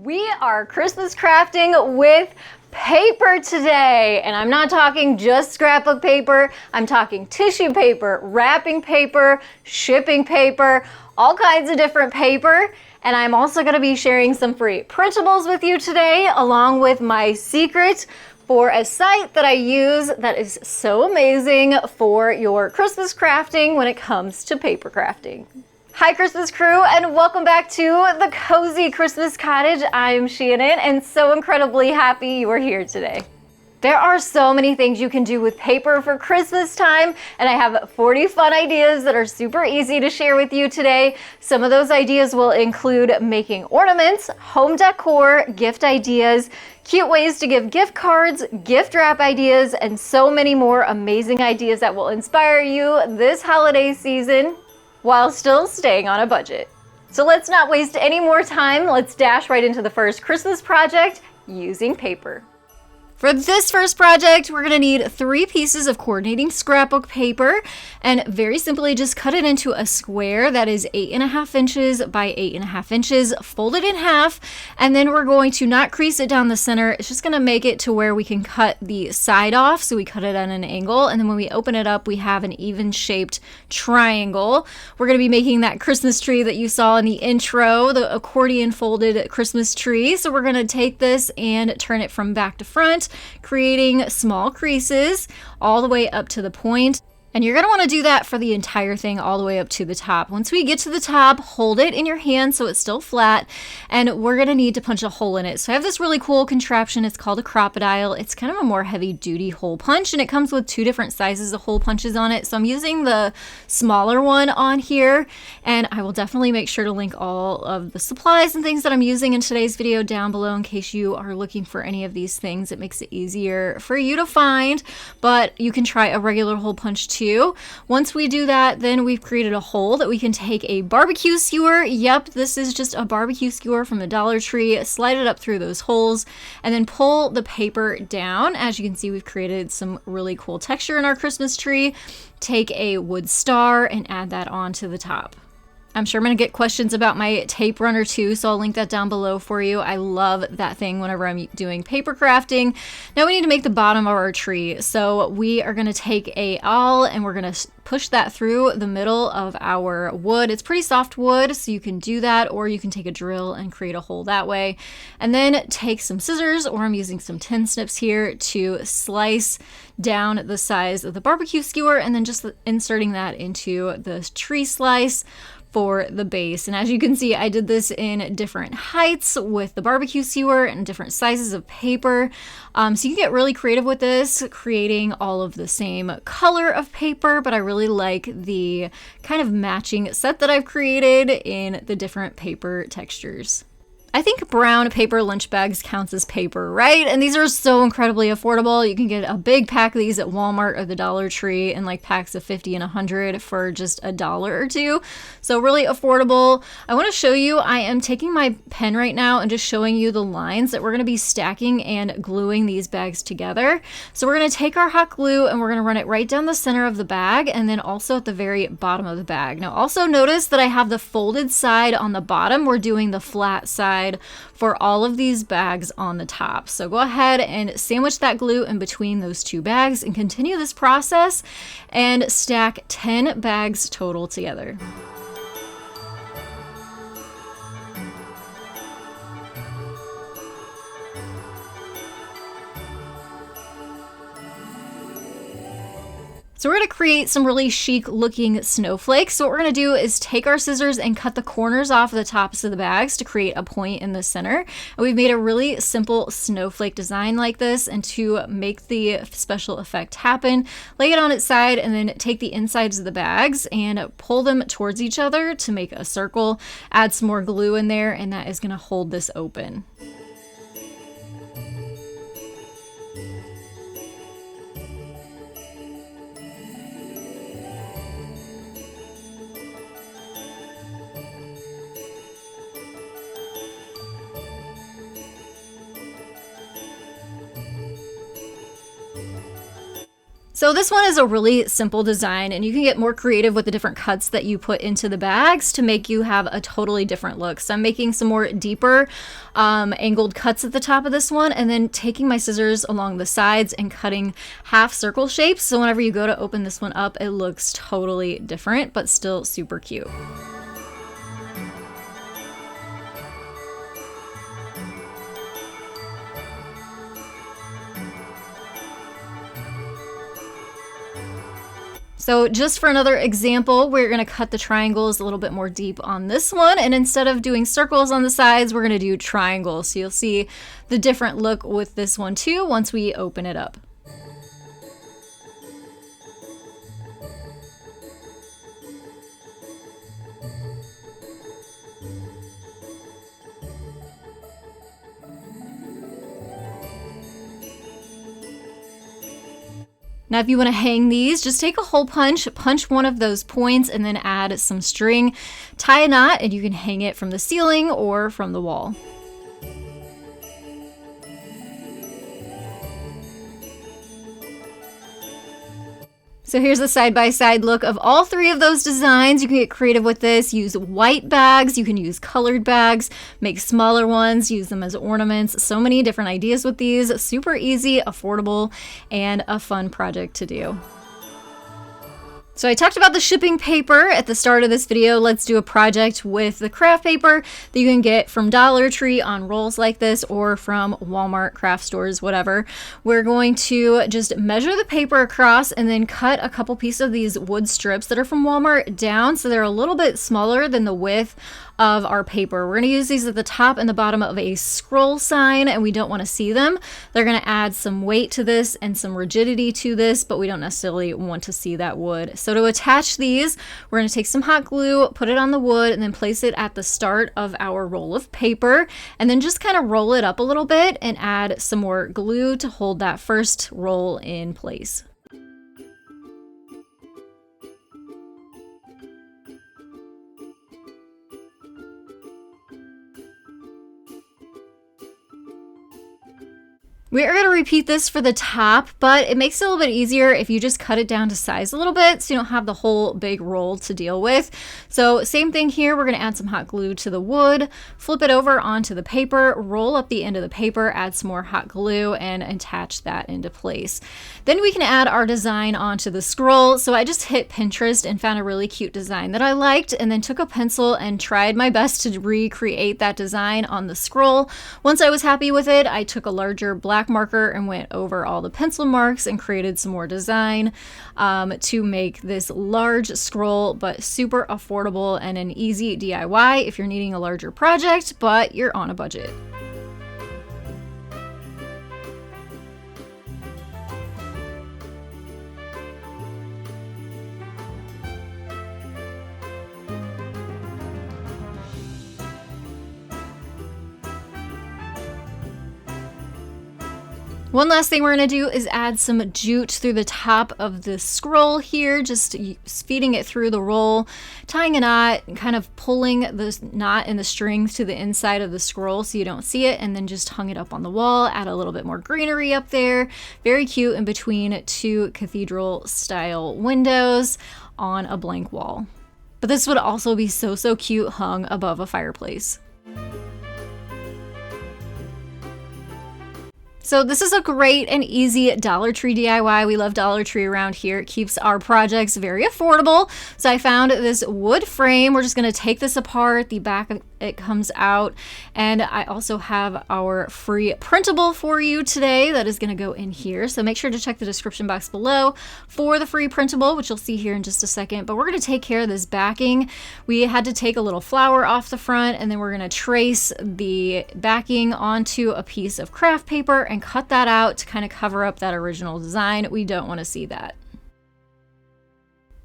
We are Christmas crafting with paper today, and I'm not talking just scrapbook paper. I'm talking tissue paper, wrapping paper, shipping paper, all kinds of different paper. And I'm also going to be sharing some free printables with you today, along with my secret for a site that I use that is so amazing for your Christmas crafting when it comes to paper crafting. Hi Christmas crew, and welcome back to the Cozy Christmas Cottage. I'm Shannon and so incredibly happy you are here today. There are so many things you can do with paper for Christmas time, and I have 40 fun ideas that are super easy to share with you today. Some of those ideas will include making ornaments, home decor, gift ideas, cute ways to give gift cards, gift wrap ideas, and so many more amazing ideas that will inspire you this holiday season while still staying on a budget. So let's not waste any more time. Let's dash right into the first Christmas project using paper. For this first project, we're gonna need 3 pieces of coordinating scrapbook paper, and very simply just cut it into a square that is 8.5 inches by 8.5 inches, fold it in half, and then we're going to not crease it down the center. It's just gonna make it to where we can cut the side off, so we cut it at an angle, and then when we open it up, we have an even shaped triangle. We're gonna be making that Christmas tree that you saw in the intro, the accordion folded Christmas tree. So we're gonna take this and turn it from back to front, creating small creases all the way up to the point. And you're gonna wanna do that for the entire thing all the way up to the top. Once we get to the top, hold it in your hand so it's still flat, and we're gonna need to punch a hole in it. So I have this really cool contraption. It's called a crocodile. It's kind of a more heavy duty hole punch, and it comes with 2 different sizes of hole punches on it. So I'm using the smaller one on here, and I will definitely make sure to link all of the supplies and things that I'm using in today's video down below in case you are looking for any of these things. It makes it easier for you to find, but you can try a regular hole punch too. Once we do that, then we've created a hole that we can take a barbecue skewer. Yep, this is just a barbecue skewer from the Dollar Tree. Slide it up through those holes and then pull the paper down. As you can see, we've created some really cool texture in our Christmas tree. Take a wood star and add that onto the top. I'm sure I'm going to get questions about my tape runner too, so I'll link that down below for you. I love that thing whenever I'm doing paper crafting. Now we need to make the bottom of our tree. So we are going to take a awl and we're going to push that through the middle of our wood. It's pretty soft wood, so you can do that, or you can take a drill and create a hole that way. And then take some scissors, or I'm using some tin snips here, to slice down the size of the barbecue skewer, and then just inserting that into the tree slice for the base. And as you can see, I did this in different heights with the barbecue skewer and different sizes of paper. So you can get really creative with this, creating all of the same color of paper, but I really like the kind of matching set that I've created in the different paper textures. I think brown paper lunch bags counts as paper, right? And these are so incredibly affordable. You can get a big pack of these at Walmart or the Dollar Tree in like packs of 50 and 100 for just $1 or $2. So really affordable. I want to show you, I am taking my pen right now and just showing you the lines that we're going to be stacking and gluing these bags together. So we're going to take our hot glue and we're going to run it right down the center of the bag and then also at the very bottom of the bag. Now also notice that I have the folded side on the bottom. We're doing the flat side for all of these bags on the top. So go ahead and sandwich that glue in between those 2 bags and continue this process and stack 10 bags total together. So we're going to create some really chic looking snowflakes. So what we're going to do is take our scissors and cut the corners off of the tops of the bags to create a point in the center. And we've made a really simple snowflake design like this, and to make the special effect happen, lay it on its side and then take the insides of the bags and pull them towards each other to make a circle. Add some more glue in there and that is going to hold this open. So this one is a really simple design, and you can get more creative with the different cuts that you put into the bags to make you have a totally different look. So I'm making some more deeper angled cuts at the top of this one, and then taking my scissors along the sides and cutting half circle shapes. So whenever you go to open this one up, it looks totally different, but still super cute. So just for another example, we're going to cut the triangles a little bit more deep on this one. And instead of doing circles on the sides, we're going to do triangles. So you'll see the different look with this one too once we open it up. Now, if you want to hang these, just take a hole punch one of those points, and then add some string, tie a knot, and you can hang it from the ceiling or from the wall. So here's the side-by-side look of all three of those designs. You can get creative with this. Use white bags. You can use colored bags. Make smaller ones. Use them as ornaments. So many different ideas with these. Super easy, affordable, and a fun project to do. So I talked about the shipping paper at the start of this video. Let's do a project with the craft paper that you can get from Dollar Tree on rolls like this, or from Walmart, craft stores, whatever. We're going to just measure the paper across and then cut a couple pieces of these wood strips that are from Walmart down so they're a little bit smaller than the width of our paper. We're going to use these at the top and the bottom of a scroll sign, and we don't want to see them. They're going to add some weight to this and some rigidity to this, but we don't necessarily want to see that wood. So to attach these, we're going to take some hot glue, put it on the wood, and then place it at the start of our roll of paper, and then just kind of roll it up a little bit and add some more glue to hold that first roll in place. We are going to repeat this for the top, but it makes it a little bit easier if you just cut it down to size a little bit so you don't have the whole big roll to deal with. So same thing here, we're going to add some hot glue to the wood, flip it over onto the paper, roll up the end of the paper, add some more hot glue, and attach that into place. Then we can add our design onto the scroll. So I just hit Pinterest and found a really cute design that I liked, and then took a pencil and tried my best to recreate that design on the scroll. Once I was happy with it, I took a larger black marker and went over all the pencil marks and created some more design to make this large scroll, but super affordable and an easy DIY if you're needing a larger project, but you're on a budget. One last thing we're going to do is add some jute through the top of the scroll here, just feeding it through the roll, tying a knot, and kind of pulling the knot and the strings to the inside of the scroll so you don't see it, and then just hung it up on the wall, add a little bit more greenery up there. Very cute in between two cathedral style windows on a blank wall. But this would also be so cute hung above a fireplace. So this is a great and easy Dollar Tree DIY. We love Dollar Tree around here. It keeps our projects very affordable. So I found this wood frame. We're just going to take this apart. The back of it comes out. And I also have our free printable for you today that is going to go in here. So make sure to check the description box below for the free printable, which you'll see here in just a second. But we're going to take care of this backing. We had to take a little flower off the front, and then we're going to trace the backing onto a piece of craft paper and cut that out to kind of cover up that original design. We don't want to see that.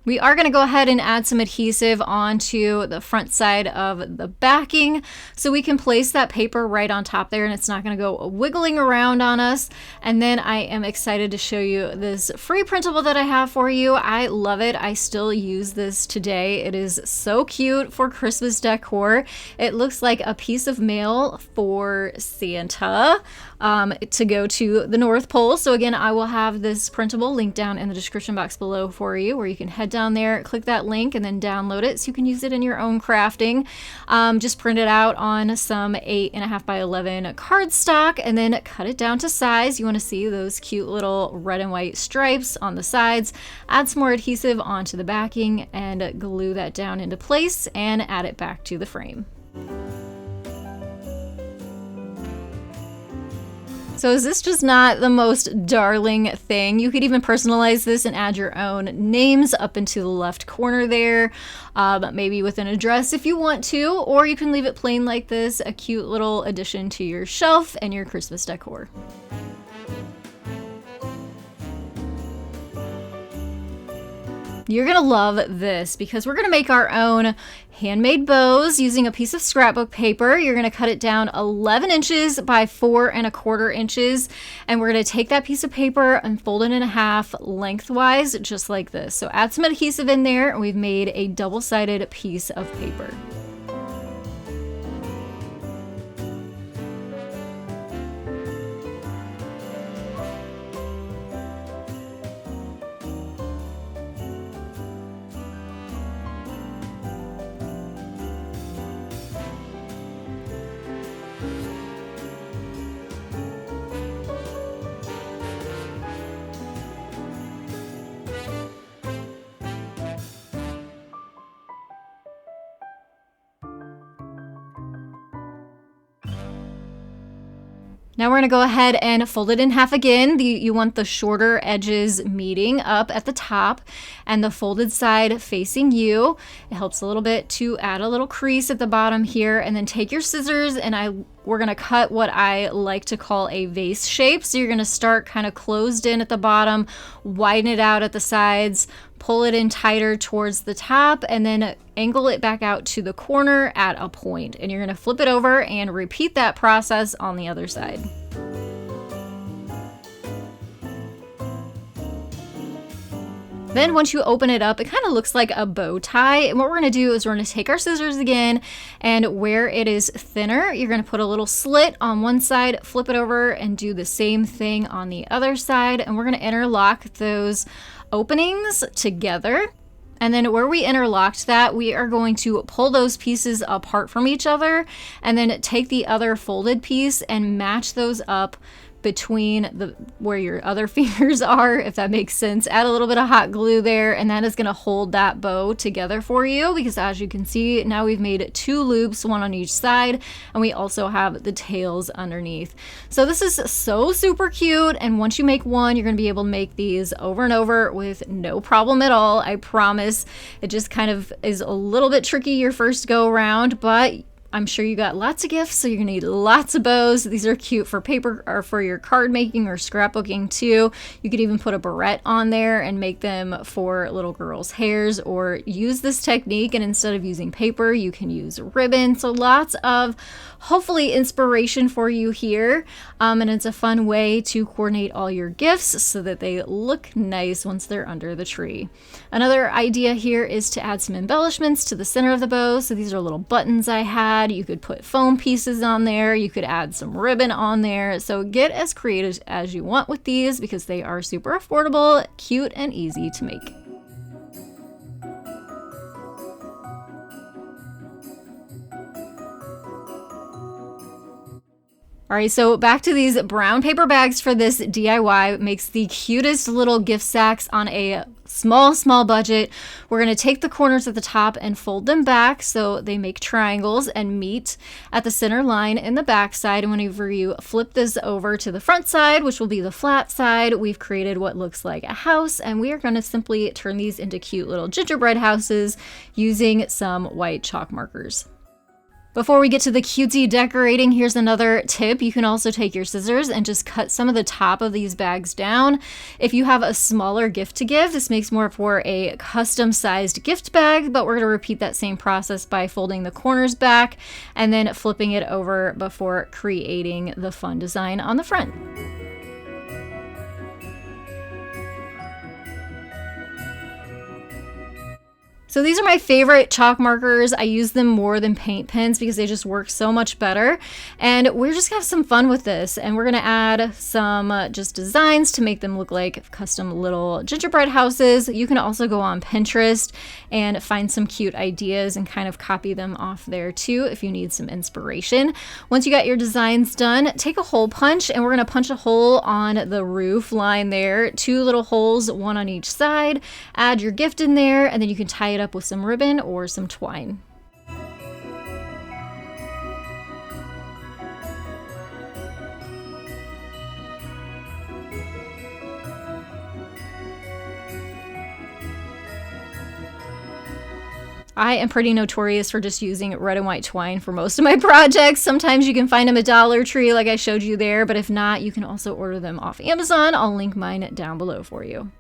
We are going to go ahead and add some adhesive onto the front side of the backing so we can place that paper right on top there and it's not going to go wiggling around on us. And then I am excited to show you this free printable that I have for you. I love it. I still use this today. It is so cute for Christmas decor. It looks like a piece of mail for Santa to go to the North Pole. So again, I will have this printable linked down in the description box below for you, where you can head down there, click that link, and then download it so you can use it in your own crafting. Just print it out on some 8.5 by 11 cardstock and then cut it down to size. You want to see those cute little red and white stripes on the sides. Add some more adhesive onto the backing and glue that down into place and add it back to the frame. So is this just not the most darling thing? You could even personalize this and add your own names up into the left corner there, maybe with an address if you want to, or you can leave it plain like this, a cute little addition to your shelf and your Christmas decor. You're gonna love this because we're gonna make our own handmade bows using a piece of scrapbook paper. You're gonna cut it down 11 inches by 4.25 inches, and we're gonna take that piece of paper and fold it in half lengthwise, just like this. So add some adhesive in there, and we've made a double-sided piece of paper. Now we're going to go ahead and fold it in half again. You want the shorter edges meeting up at the top and the folded side facing you. It helps a little bit to add a little crease at the bottom here, and then take your scissors and we're going to cut what I like to call a vase shape. So you're going to start kind of closed in at the bottom, widen it out at the sides, pull it in tighter towards the top, and then angle it back out to the corner at a point. And you're going to flip it over and repeat that process on the other side. Then once you open it up, it kind of looks like a bow tie. And what we're going to do is we're going to take our scissors again, and where it is thinner, you're going to put a little slit on one side, flip it over, and do the same thing on the other side. And we're going to interlock those openings together. And then where we interlocked that, we are going to pull those pieces apart from each other and then take the other folded piece and match those up between where your other fingers are, if that makes sense. Add a little bit of hot glue there, and that is going to hold that bow together for you, because as you can see, now we've made 2 loops, one on each side, and we also have the tails underneath. So this is so super cute, and once you make one, you're going to be able to make these over and over with no problem at all. I promise. It just kind of is a little bit tricky your first go around, but I'm sure you got lots of gifts, so you're gonna need lots of bows. These are cute for paper or for your card making or scrapbooking too. You could even put a barrette on there and make them for little girls' hairs, or use this technique and instead of using paper, you can use ribbon. So lots of hopefully inspiration for you here. And it's a fun way to coordinate all your gifts so that they look nice once they're under the tree. Another idea here is to add some embellishments to the center of the bow. So these are little buttons I had. You could put foam pieces on there. You could add some ribbon on there. So get as creative as you want with these because they are super affordable, cute, and easy to make. All right, so back to these brown paper bags for this DIY. It makes the cutest little gift sacks on a small budget. We're going to take the corners at the top and fold them back so they make triangles and meet at the center line in the back side. And whenever you flip this over to the front side, which will be the flat side, we've created what looks like a house, and we are going to simply turn these into cute little gingerbread houses using some white chalk markers. Before we get to the cutesy decorating, here's another tip. You can also take your scissors and just cut some of the top of these bags down. If you have a smaller gift to give, this makes more for a custom sized gift bag, but we're going to repeat that same process by folding the corners back and then flipping it over before creating the fun design on the front. So these are my favorite chalk markers. I use them more than paint pens because they just work so much better. And we're just gonna have some fun with this. And we're gonna add some just designs to make them look like custom little gingerbread houses. You can also go on Pinterest and find some cute ideas and kind of copy them off there too if you need some inspiration. Once you got your designs done, take a hole punch and we're gonna punch a hole on the roof line there. 2 little holes, 1 on each side. Add your gift in there and then you can tie it up with some ribbon or some twine. I am pretty notorious for just using red and white twine for most of my projects. Sometimes you can find them at Dollar Tree like I showed you there, but if not, you can also order them off Amazon. I'll link mine down below for you.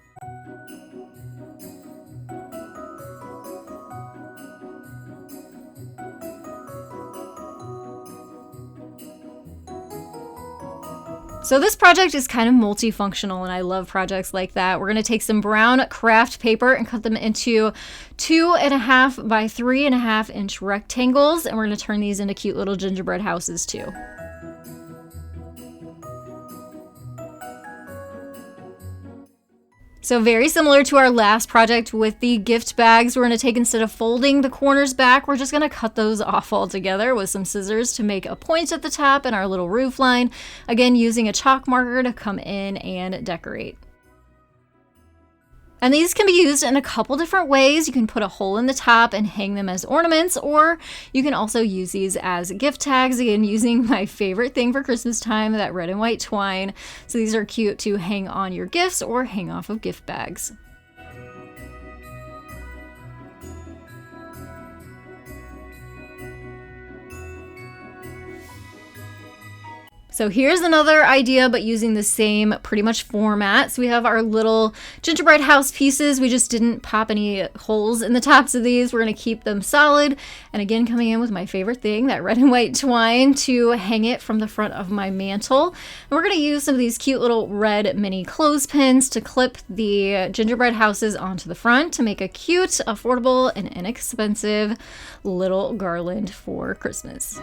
So this project is kind of multifunctional and I love projects like that. We're going to take some brown craft paper and cut them into 2.5 by 3.5 inch rectangles, and we're going to turn these into cute little gingerbread houses too. So very similar to our last project with the gift bags, we're going to take, instead of folding the corners back, we're just going to cut those off altogether with some scissors to make a point at the top and our little roof line. Again, using a chalk marker to come in and decorate. And these can be used in a couple different ways. You can put a hole in the top and hang them as ornaments, or you can also use these as gift tags, again, using my favorite thing for Christmas time, that red and white twine. So these are cute to hang on your gifts or hang off of gift bags. So here's another idea, but using the same pretty much format. So we have our little gingerbread house pieces. We just didn't pop any holes in the tops of these. We're going to keep them solid. And again, coming in with my favorite thing, that red and white twine, to hang it from the front of my mantle. And we're going to use some of these cute little red mini clothespins to clip the gingerbread houses onto the front to make a cute, affordable, and inexpensive little garland for Christmas.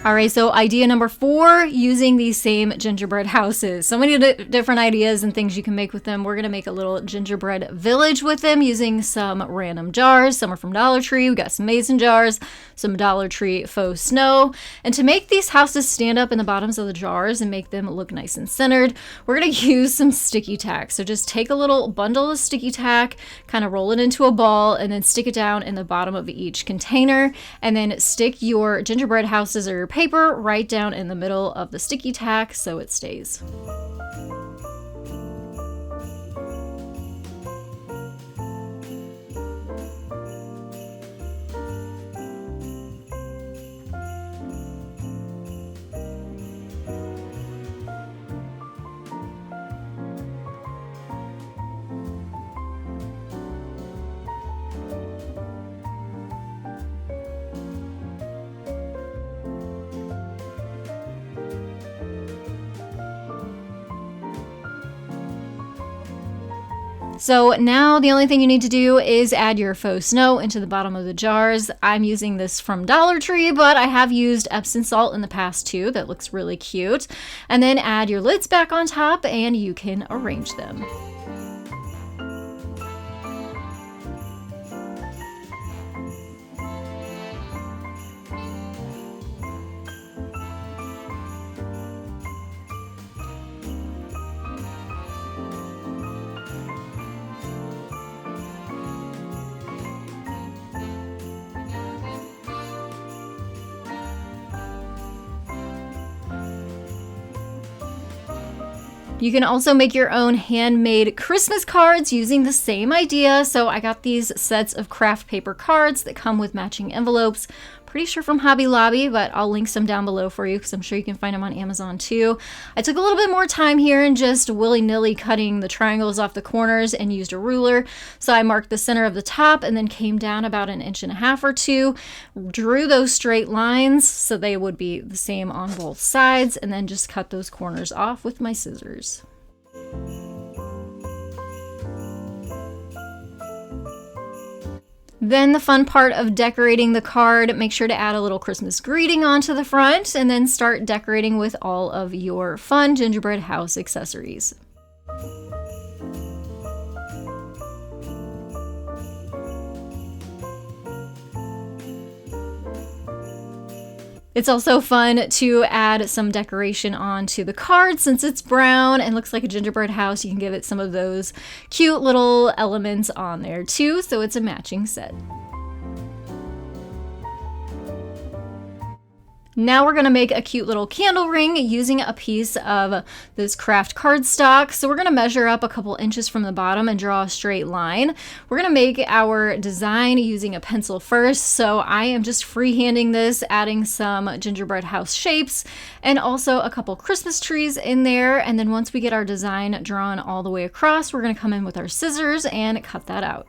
All right, so idea number 4, using these same gingerbread houses. So many different ideas and things you can make with them. We're gonna make a little gingerbread village with them using some random jars. Some are from Dollar Tree. We got some mason jars, some Dollar Tree faux snow. And to make these houses stand up in the bottoms of the jars and make them look nice and centered, we're gonna use some sticky tack. So just take a little bundle of sticky tack, kind of roll it into a ball, and then stick it down in the bottom of each container, and then stick your gingerbread houses or your paper right down in the middle of the sticky tack so it stays. So now the only thing you need to do is add your faux snow into the bottom of the jars. I'm using this from Dollar Tree, but I have used Epsom salt in the past too. That looks really cute. And then add your lids back on top and you can arrange them. You can also make your own handmade Christmas cards using the same idea. So I got these sets of craft paper cards that come with matching envelopes. Pretty sure from Hobby Lobby, but I'll link some down below for you because I'm sure you can find them on Amazon too. I took a little bit more time here and just willy-nilly cutting the triangles off the corners and used a ruler. So I marked the center of the top and then came down about 1.5 inches or 2, drew those straight lines so they would be the same on both sides, and then just cut those corners off with my scissors. Then the fun part of decorating the card, make sure to add a little Christmas greeting onto the front and then start decorating with all of your fun gingerbread house accessories. It's also fun to add some decoration onto the card since it's brown and looks like a gingerbread house. You can give it some of those cute little elements on there too, so it's a matching set. Now we're gonna make a cute little candle ring using a piece of this craft cardstock. So we're gonna measure up a couple inches from the bottom and draw a straight line. We're gonna make our design using a pencil first. So I am just freehanding this, adding some gingerbread house shapes and also a couple Christmas trees in there. And then once we get our design drawn all the way across, we're gonna come in with our scissors and cut that out.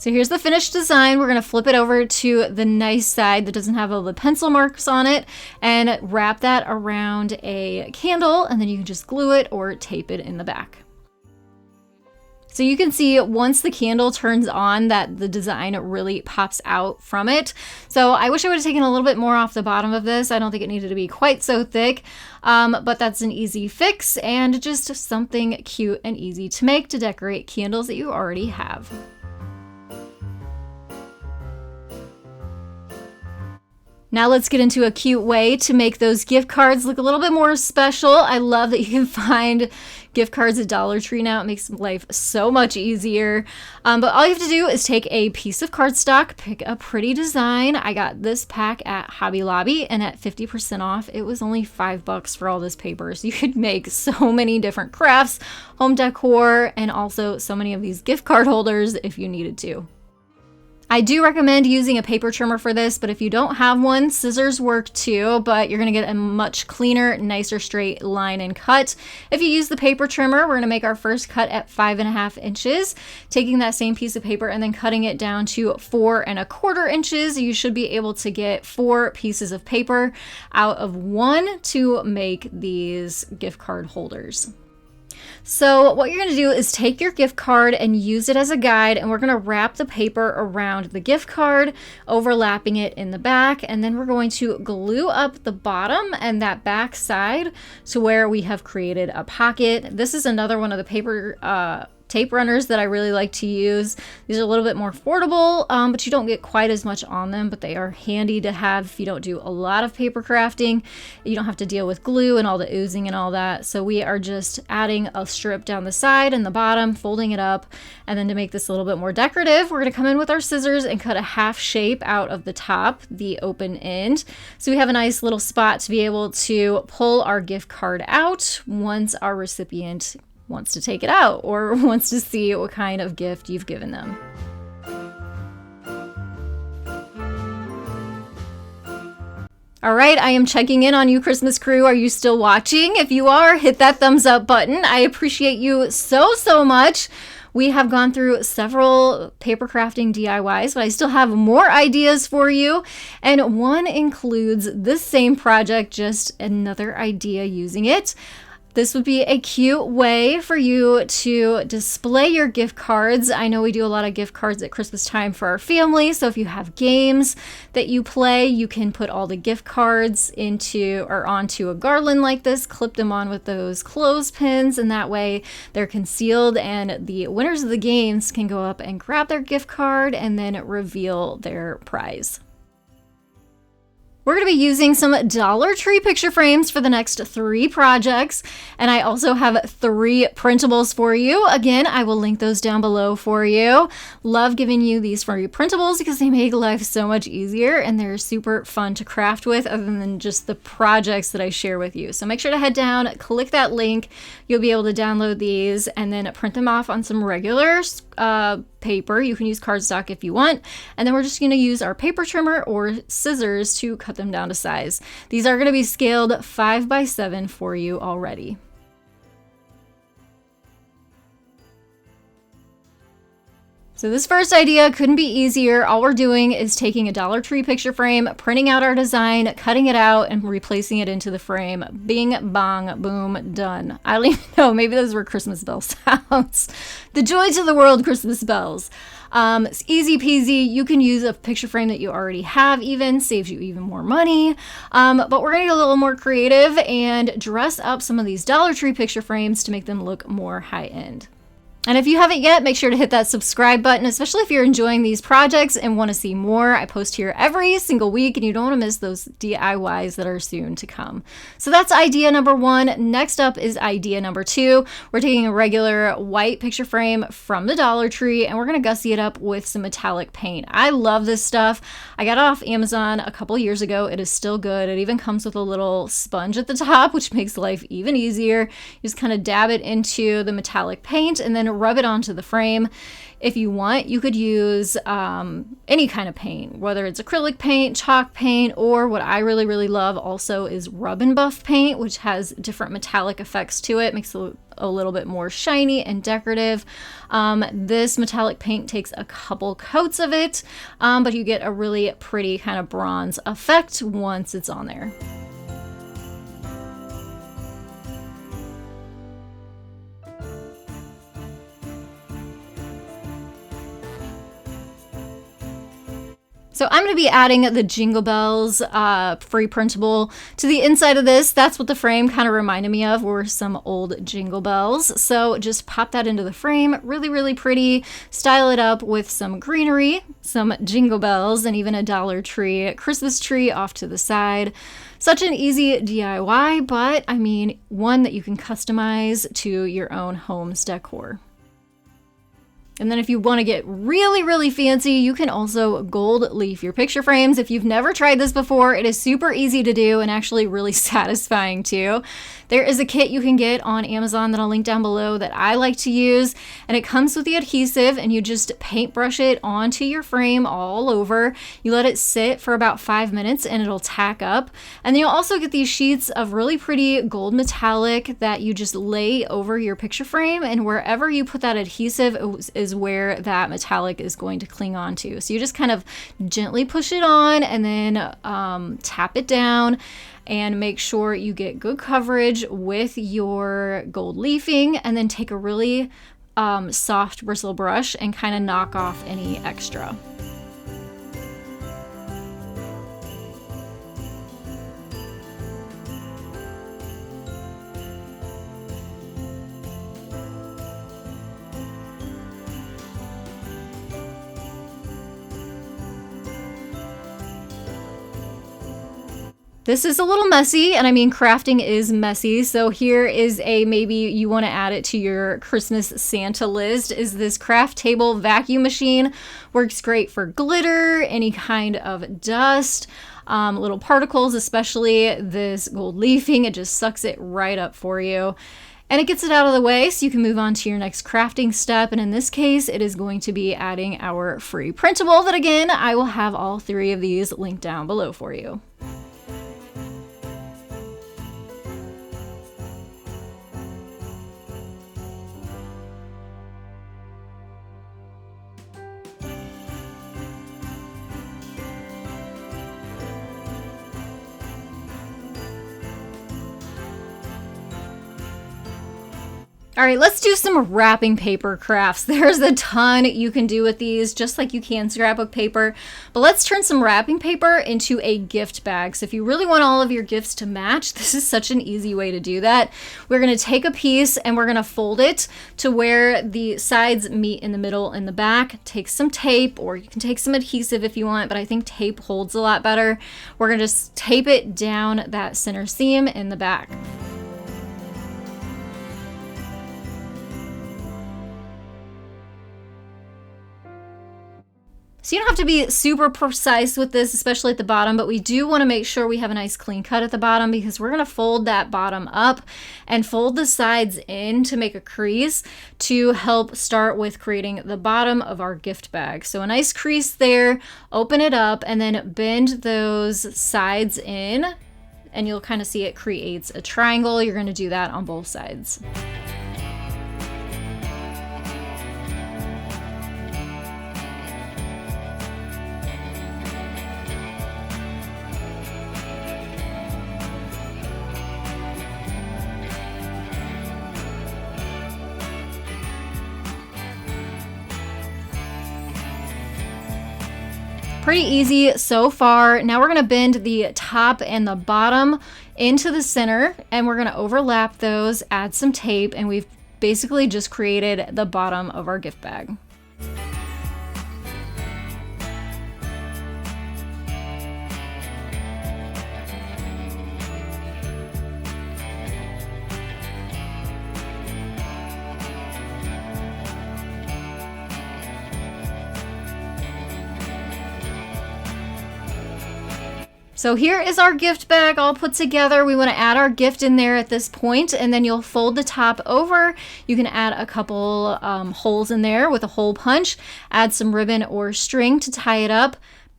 So here's the finished design. We're gonna flip it over to the nice side that doesn't have all the pencil marks on it and wrap that around a candle, and then you can just glue it or tape it in the back. So you can see once the candle turns on that the design really pops out from it. So I wish I would have taken a little bit more off the bottom of this. I don't think it needed to be quite so thick, but that's an easy fix and just something cute and easy to make to decorate candles that you already have. Now let's get into a cute way to make those gift cards look a little bit more special. I love that you can find gift cards at Dollar Tree now. It makes life so much easier. But all you have to do is take a piece of cardstock, pick a pretty design. I got this pack at Hobby Lobby and at 50% off, it was only $5 for all this paper. So you could make so many different crafts, home decor, and also so many of these gift card holders if you needed to. I do recommend using a paper trimmer for this, but if you don't have one, scissors work too, but you're gonna get a much cleaner, nicer straight line and cut. If you use the paper trimmer, we're gonna make our first cut at 5.5 inches, taking that same piece of paper and then cutting it down to 4.25 inches. You should be able to get 4 pieces of paper out of 1 to make these gift card holders. So what you're going to do is take your gift card and use it as a guide, and we're going to wrap the paper around the gift card, overlapping it in the back, and then we're going to glue up the bottom and that back side to where we have created a pocket. This is another one of the paper tape runners that I really like to use. These are a little bit more affordable, but you don't get quite as much on them, but they are handy to have if you don't do a lot of paper crafting. You don't have to deal with glue and all the oozing and all that. So we are just adding a strip down the side and the bottom, folding it up, and then to make this a little bit more decorative, we're gonna come in with our scissors and cut a half shape out of the top, the open end. So we have a nice little spot to be able to pull our gift card out once our recipient wants to take it out or wants to see what kind of gift you've given them. All right, I am checking in on you, Christmas crew. Are you still watching? If you are, hit that thumbs up button. I appreciate you so much. We have gone through several paper crafting DIYs, but I still have more ideas for you. And one includes this same project, just another idea using it. This would be a cute way for you to display your gift cards. I know we do a lot of gift cards at Christmas time for our family, so if you have games that you play, you can put all the gift cards into or onto a garland like this, clip them on with those clothespins, and that way they're concealed and the winners of the games can go up and grab their gift card and then reveal their prize. We're going to be using some Dollar Tree picture frames for the next 3 projects, and I also have 3 printables for you. Again, I will link those down below for you. Love giving you these free printables because they make life so much easier and they're super fun to craft with other than just the projects that I share with you. So make sure to head down, click that link. You'll be able to download these and then print them off on some regular paper. You can use cardstock if you want. And then we're just going to use our paper trimmer or scissors to cut them down to size. These are going to be scaled 5 by 7 for you already. So this first idea couldn't be easier. All we're doing is taking a Dollar Tree picture frame, printing out our design, cutting it out, and replacing it into the frame. Bing, bong, boom, done. I don't even know, maybe those were Christmas bell sounds. The joy to the world, Christmas bells. It's easy peasy. You can use a picture frame that you already have, even saves you even more money. But we're gonna get a little more creative and dress up some of these Dollar Tree picture frames to make them look more high-end. And if you haven't yet, make sure to hit that subscribe button, especially if you're enjoying these projects and want to see more. I post here every single week and you don't want to miss those DIYs that are soon to come. So that's idea number 1. Next up is idea number 2. We're taking a regular white picture frame from the Dollar Tree and we're going to gussy it up with some metallic paint. I love this stuff. I got it off Amazon a couple years ago. It is still good. It even comes with a little sponge at the top, which makes life even easier. You just kind of dab it into the metallic paint and then rub it onto the frame. If you want, you could use any kind of paint, whether it's acrylic paint, chalk paint, or what I really love also is rub and buff paint, which has different metallic effects to it, makes it a little bit more shiny and decorative. This metallic paint takes a couple coats of it, but you get a really pretty kind of bronze effect once it's on there. So I'm going to be adding the Jingle Bells free printable to the inside of this. That's what the frame kind of reminded me of, were some old Jingle Bells. So just pop that into the frame, really pretty. Style it up with some greenery, some Jingle Bells, and even a Dollar Tree Christmas tree off to the side. Such an easy DIY, but I mean, one that you can customize to your own home's decor. And then if you want to get really fancy, you can also gold leaf your picture frames. If you've never tried this before, it is super easy to do and actually really satisfying too. There is a kit you can get on Amazon that I'll link down below that I like to use, and it comes with the adhesive and you just paintbrush it onto your frame all over. You let it sit for about 5 minutes and it'll tack up. And then you'll also get these sheets of really pretty gold metallic that you just lay over your picture frame, and wherever you put that adhesive is where that metallic is going to cling onto. So you just kind of gently push it on and then tap it down and make sure you get good coverage with your gold leafing, and then take a really soft bristle brush and kind of knock off any extra. This is a little messy, and I mean, crafting is messy. So here is a, maybe you want to add it to your Christmas Santa list, is this craft table vacuum machine. Works great for glitter, any kind of dust, little particles, especially this gold leafing. It just sucks it right up for you. And it gets it out of the way so you can move on to your next crafting step. And in this case, it is going to be adding our free printable that, again, I will have all 3 of these linked down below for you. All right, let's do some wrapping paper crafts. There's a ton you can do with these, just like you can scrapbook paper. But let's turn some wrapping paper into a gift bag. So if you really want all of your gifts to match, this is such an easy way to do that. We're gonna take a piece and we're gonna fold it to where the sides meet in the middle and the back. Take some tape, or you can take some adhesive if you want, but I think tape holds a lot better. We're gonna just tape it down that center seam in the back. So you don't have to be super precise with this, especially at the bottom, but we do want to make sure we have a nice clean cut at the bottom, because we're going to fold that bottom up and fold the sides in to make a crease to help start with creating the bottom of our gift bag. So a nice crease there, open it up, and then bend those sides in, and you'll kind of see it creates a triangle. You're going to do that on both sides. Pretty easy so far. Now we're going to bend the top and the bottom into the center, and we're going to overlap those, add some tape, and we've basically just created the bottom of our gift bag. So here is our gift bag all put together. We want to add our gift in there at this point, and then you'll fold the top over. You can add a couple holes in there with a hole punch, add some ribbon or string to tie it up.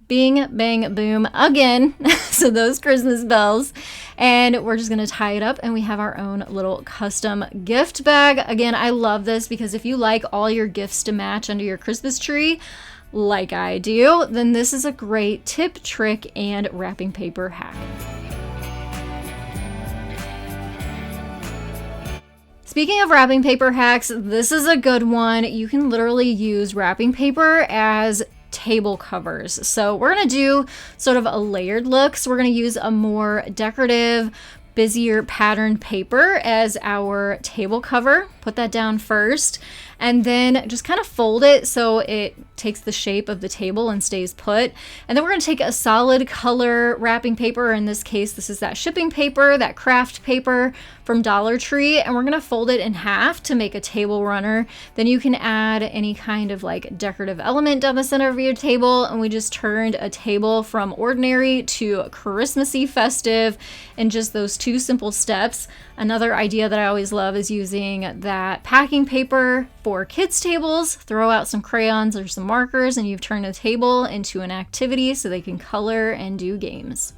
Bing, bang, boom again. So those Christmas bells. And we're just going to tie it up, and we have our own little custom gift bag. Again, I love this because if you like all your gifts to match under your Christmas tree, like I do, then this is a great tip, trick, and wrapping paper hack. Speaking of wrapping paper hacks, this is a good one. You can literally use wrapping paper as table covers. So we're going to do sort of a layered look. So we're going to use a more decorative, busier patterned paper as our table cover. Put that down first, and then just kind of fold it so it takes the shape of the table and stays put. And then we're going to take a solid color wrapping paper. In this case, this is that shipping paper, that craft paper from Dollar Tree, and we're going to fold it in half to make a table runner. Then you can add any kind of like decorative element down the center of your table, and we just turned a table from ordinary to Christmassy festive in just those two simple steps. Another idea that I always love is using that packing paper for kids' tables. Throw out some crayons or some markers, and you've turned a table into an activity so they can color and do games.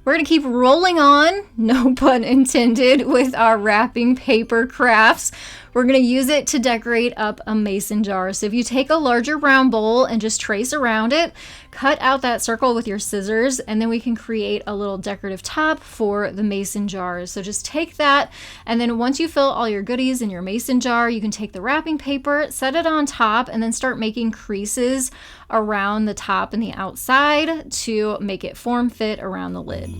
We're going to keep rolling on, no pun intended, with our wrapping paper crafts. We're going to use it to decorate up a mason jar. So if you take a larger round bowl and just trace around it, cut out that circle with your scissors, and then we can create a little decorative top for the mason jars. So just take that, and then once you fill all your goodies in your mason jar, you can take the wrapping paper, set it on top, and then start making creases around the top and the outside to make it form fit around the lid.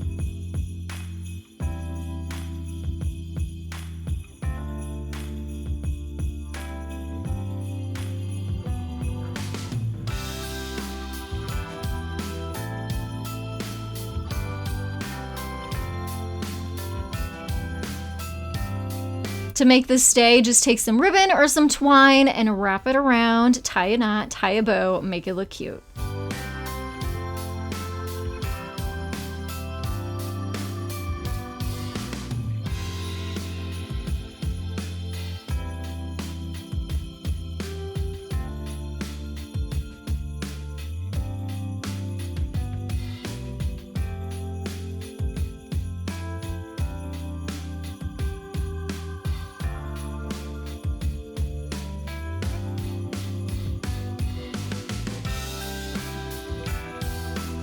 To make this stay, just take some ribbon or some twine and wrap it around, tie a knot, tie a bow, make it look cute.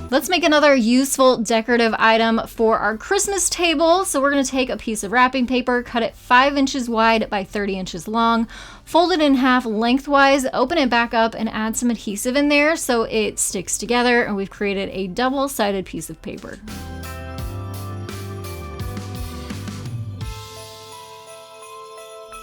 Let's make another useful decorative item for our Christmas table. So we're going to take a piece of wrapping paper, cut it 5 inches wide by 30 inches long, fold it in half lengthwise, open it back up, and add some adhesive in there so it sticks together, and we've created a double-sided piece of paper.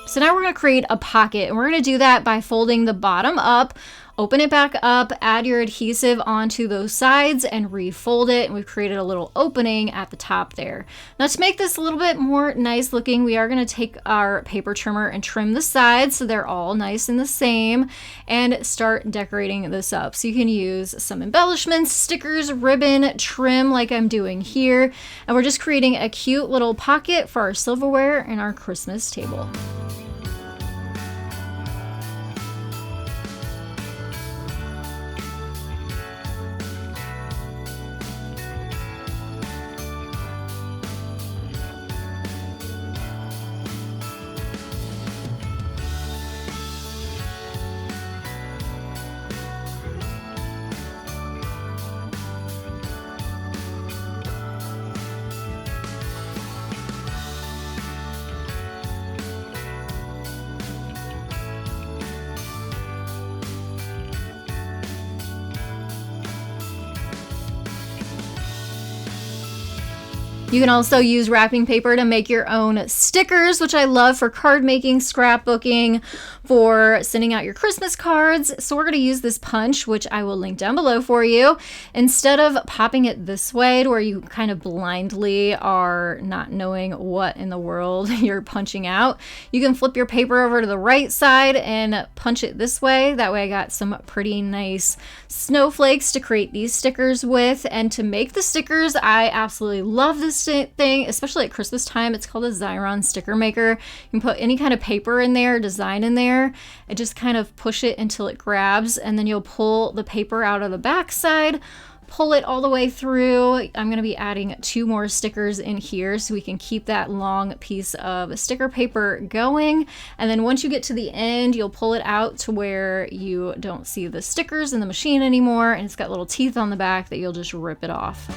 So now we're going to create a pocket, and we're going to do that by folding the bottom up, open it back up, add your adhesive onto those sides, and refold it. And we've created a little opening at the top there. Now to make this a little bit more nice looking, we are going to take our paper trimmer and trim the sides so they're all nice and the same, and start decorating this up. So you can use some embellishments, stickers, ribbon, trim like I'm doing here. And we're just creating a cute little pocket for our silverware and our Christmas table. You can also use wrapping paper to make your own stickers, which I love for card making, scrapbooking, for sending out your Christmas cards. So we're going to use this punch, which I will link down below for you. Instead of popping it this way to where you kind of blindly are not knowing what in the world you're punching out, you can flip your paper over to the right side and punch it this way. That way I got some pretty nice snowflakes to create these stickers with. And to make the stickers, I absolutely love this thing, especially at Christmas time. It's called a Xyron sticker maker. You can put any kind of paper in there, design in there, and just kind of push it until it grabs, and then you'll pull the paper out of the back side, pull it all the way through. I'm going to be adding 2 more stickers in here so we can keep that long piece of sticker paper going. And then once you get to the end, you'll pull it out to where you don't see the stickers in the machine anymore, and it's got little teeth on the back that you'll just rip it off.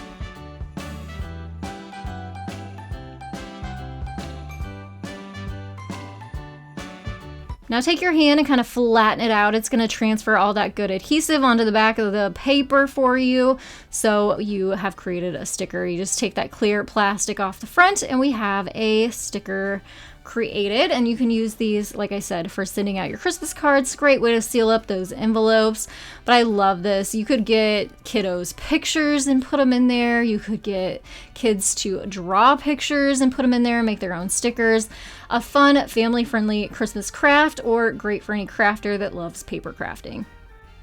Now take your hand and kind of flatten it out. It's going to transfer all that good adhesive onto the back of the paper for you. So you have created a sticker. You just take that clear plastic off the front and we have a sticker created. And you can use these, like I said, for sending out your Christmas cards. Great way to seal up those envelopes. But I love this. You could get kiddos pictures and put them in there. You could get kids to draw pictures and put them in there and make their own stickers. A fun, family-friendly Christmas craft, or great for any crafter that loves paper crafting.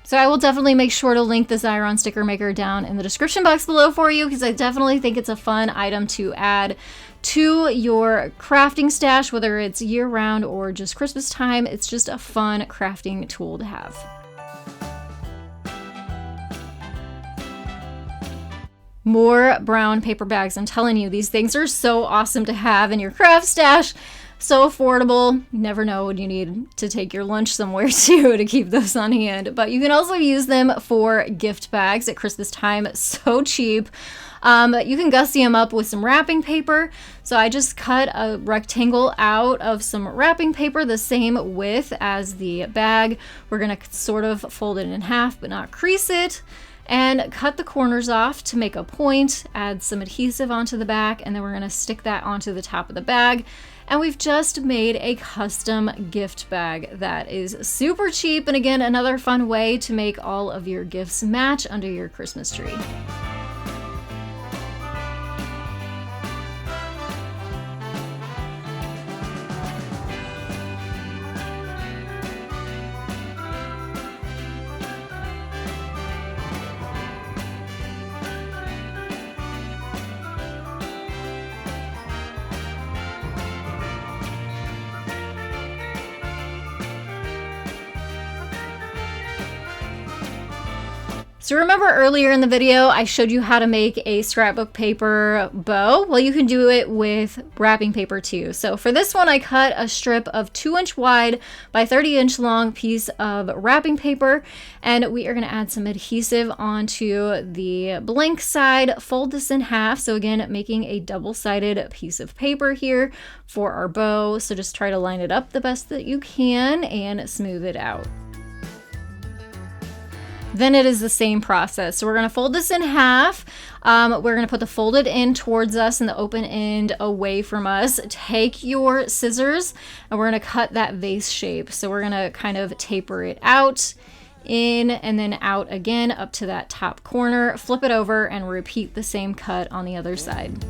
So I will definitely make sure to link the Xyron sticker maker down in the description box below for you, because I definitely think it's a fun item to add to your crafting stash, whether it's year-round or just Christmas time. It's just a fun crafting tool to have. More brown paper bags. I'm telling you, these things are so awesome to have in your craft stash. So affordable. You never know when you need to take your lunch somewhere too to keep those on hand. But you can also use them for gift bags at Christmas time. So cheap. You can gussy them up with some wrapping paper. So I just cut a rectangle out of some wrapping paper the same width as the bag. We're going to sort of fold it in half but not crease it, and cut the corners off to make a point, add some adhesive onto the back, and then we're going to stick that onto the top of the bag. And we've just made a custom gift bag that is super cheap, and again, another fun way to make all of your gifts match under your Christmas tree. So remember earlier in the video, I showed you how to make a scrapbook paper bow? Well, you can do it with wrapping paper too. So for this one, I cut a strip of 2-inch wide by 30-inch long piece of wrapping paper, and we are gonna add some adhesive onto the blank side, fold this in half. So again, making a double-sided piece of paper here for our bow. So just try to line it up the best that you can and smooth it out. Then it is the same process. So we're gonna fold this in half. We're gonna put the folded end towards us and the open end away from us. Take your scissors and we're gonna cut that vase shape. So we're gonna kind of taper it out, in and then out again up to that top corner. Flip it over and repeat the same cut on the other side.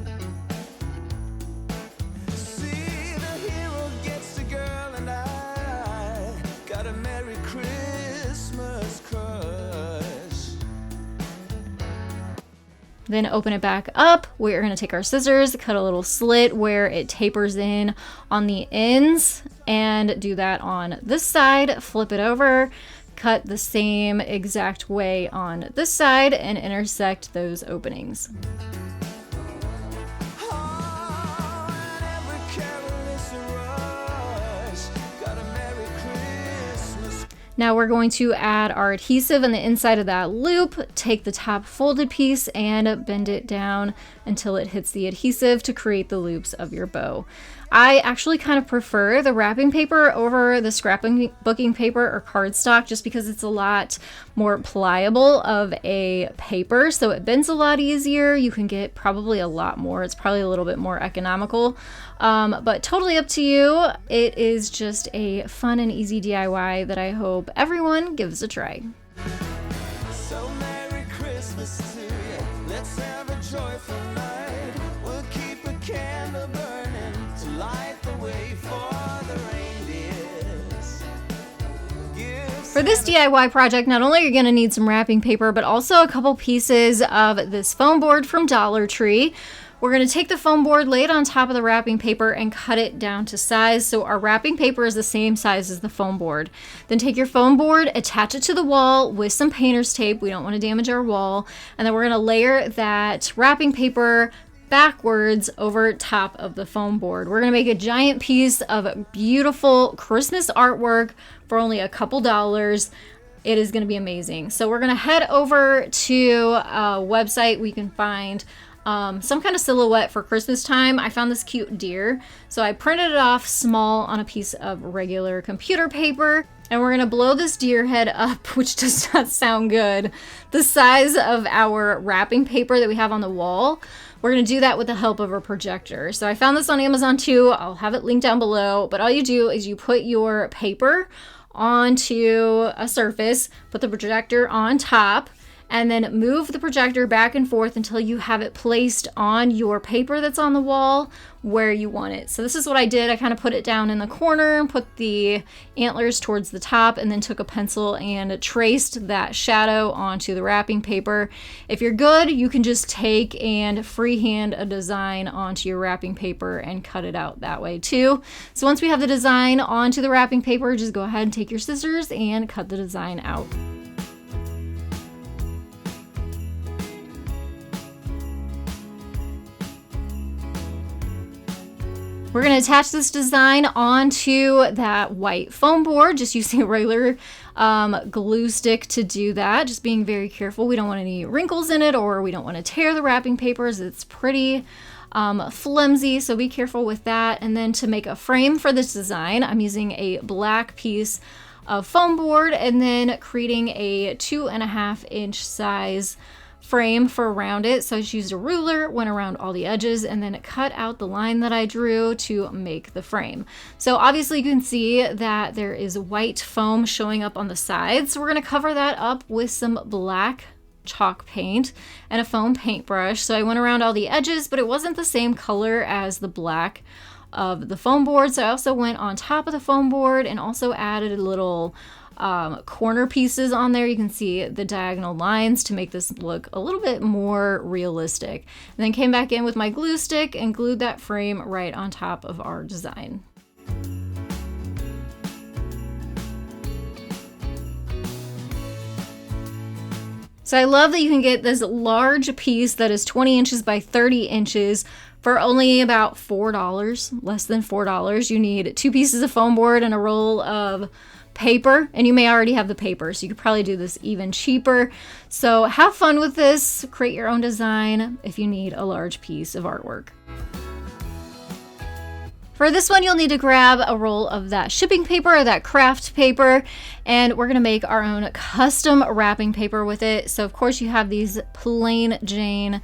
Then open it back up. We're going to take our scissors, cut a little slit where it tapers in on the ends, and do that on this side. Flip it over, cut the same exact way on this side, and intersect those openings. Now we're going to add our adhesive in the inside of that loop. Take the top folded piece and bend it down until it hits the adhesive to create the loops of your bow. I actually kind of prefer the wrapping paper over the scrapbooking paper or cardstock just because it's a lot more pliable of a paper, so it bends a lot easier. You can get probably a lot more. It's probably a little bit more economical, but totally up to you. It is just a fun and easy DIY that I hope everyone gives a try. So Merry Christmas to you. Let's have a joyful night. We'll keep a candle burning to light the way for the reindeers. For this DIY project, not only are you going to need some wrapping paper, but also a couple pieces of this foam board from Dollar Tree. We're going to take the foam board, lay it on top of the wrapping paper, and cut it down to size. So our wrapping paper is the same size as the foam board. Then take your foam board, attach it to the wall with some painter's tape. We don't want to damage our wall. And then we're going to layer that wrapping paper backwards over top of the foam board. We're going to make a giant piece of beautiful Christmas artwork for only a couple dollars. It is going to be amazing. So we're going to head over to a website we can find some kind of silhouette for Christmas time. I found this cute deer, so I printed it off small on a piece of regular computer paper, and we're gonna blow this deer head up, which does not sound good, the size of our wrapping paper that we have on the wall. We're gonna do that with the help of a projector. So I found this on Amazon too. I'll have it linked down below, but all you do is you put your paper onto a surface, put the projector on top, and then move the projector back and forth until you have it placed on your paper that's on the wall where you want it. So this is what I did. I kind of put it down in the corner, put the antlers towards the top, and then took a pencil and traced that shadow onto the wrapping paper. If you're good, you can just take and freehand a design onto your wrapping paper and cut it out that way too. So once we have the design onto the wrapping paper, just go ahead and take your scissors and cut the design out. We're going to attach this design onto that white foam board, just using a regular glue stick to do that. Just being very careful. We don't want any wrinkles in it, or we don't want to tear the wrapping papers. It's pretty flimsy, so be careful with that. And then to make a frame for this design, I'm using a black piece of foam board and then creating a 2.5-inch size frame for around it. So I just used a ruler, went around all the edges, and then cut out the line that I drew to make the frame. So obviously you can see that there is white foam showing up on the sides. So we're going to cover that up with some black chalk paint and a foam paintbrush. So I went around all the edges, but it wasn't the same color as the black of the foam board. So I also went on top of the foam board and also added a little corner pieces on there. You can see the diagonal lines to make this look a little bit more realistic. And then came back in with my glue stick and glued that frame right on top of our design. So So I love that you can get this large piece that is 20 inches by 30 inches for only about $4, less than $4. You need 2 pieces of foam board and a roll of paper, and you may already have the paper, so you could probably do this even cheaper. So have fun with this, create your own design if you need a large piece of artwork. For this one, you'll need to grab a roll of that shipping paper or that craft paper, and we're gonna make our own custom wrapping paper with it. So of course you have these plain Jane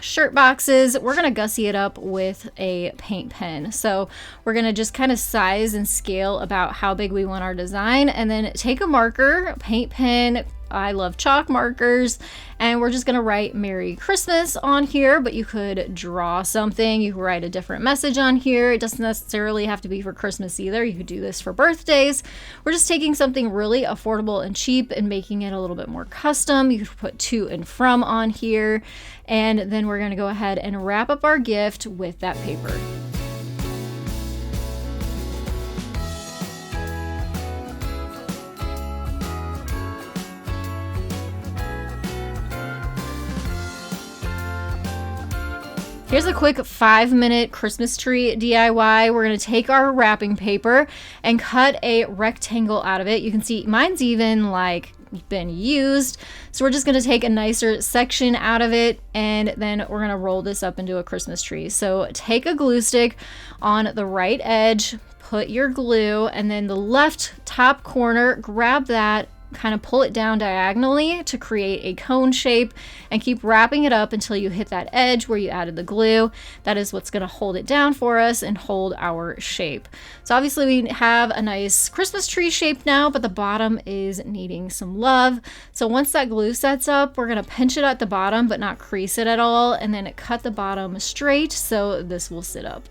shirt boxes. We're gonna gussy it up with a paint pen. So we're gonna just kind of size and scale about how big we want our design, and then take a marker, a paint pen. I love chalk markers, and we're just gonna write Merry Christmas on here, but you could draw something, you could write a different message on here. It doesn't necessarily have to be for Christmas either. You could do this for birthdays. We're just taking something really affordable and cheap and making it a little bit more custom. You could put to and from on here, and then we're gonna go ahead and wrap up our gift with that paper. Here's a quick 5-minute Christmas tree DIY. We're gonna take our wrapping paper and cut a rectangle out of it. You can see mine's even like been used. So we're just gonna take a nicer section out of it, and then we're gonna roll this up into a Christmas tree. So take a glue stick on the right edge, put your glue, and then the left top corner, grab that, kind of pull it down diagonally to create a cone shape, and keep wrapping it up until you hit that edge where you added the glue. That is what's going to hold it down for us and hold our shape. So obviously we have a nice Christmas tree shape now, but the bottom is needing some love. So once that glue sets up, we're going to pinch it at the bottom but not crease it at all, and then cut the bottom straight so this will sit up.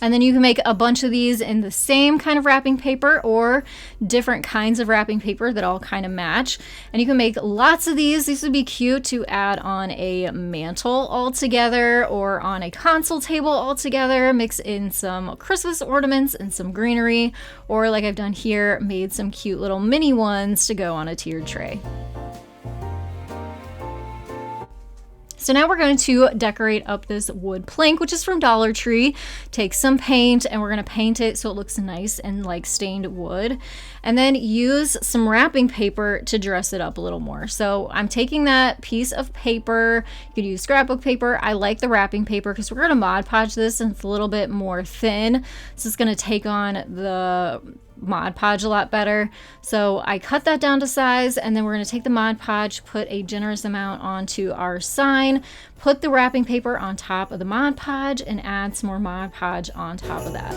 And then you can make a bunch of these in the same kind of wrapping paper or different kinds of wrapping paper that all kind of match. And you can make lots of these. These would be cute to add on a mantle all together or on a console table all together. Mix in some Christmas ornaments and some greenery, or like I've done here, made some cute little mini ones to go on a tiered tray. So now we're going to decorate up this wood plank, which is from Dollar Tree. Take some paint and we're going to paint it so it looks nice and like stained wood. And then use some wrapping paper to dress it up a little more. So I'm taking that piece of paper. You could use scrapbook paper. I like the wrapping paper because we're going to Mod Podge this and it's a little bit more thin. So it's going to take on the Mod Podge a lot better. So I cut that down to size, and then we're going to take the Mod Podge, put a generous amount onto our sign, put the wrapping paper on top of the Mod Podge, and add some more Mod Podge on top of that.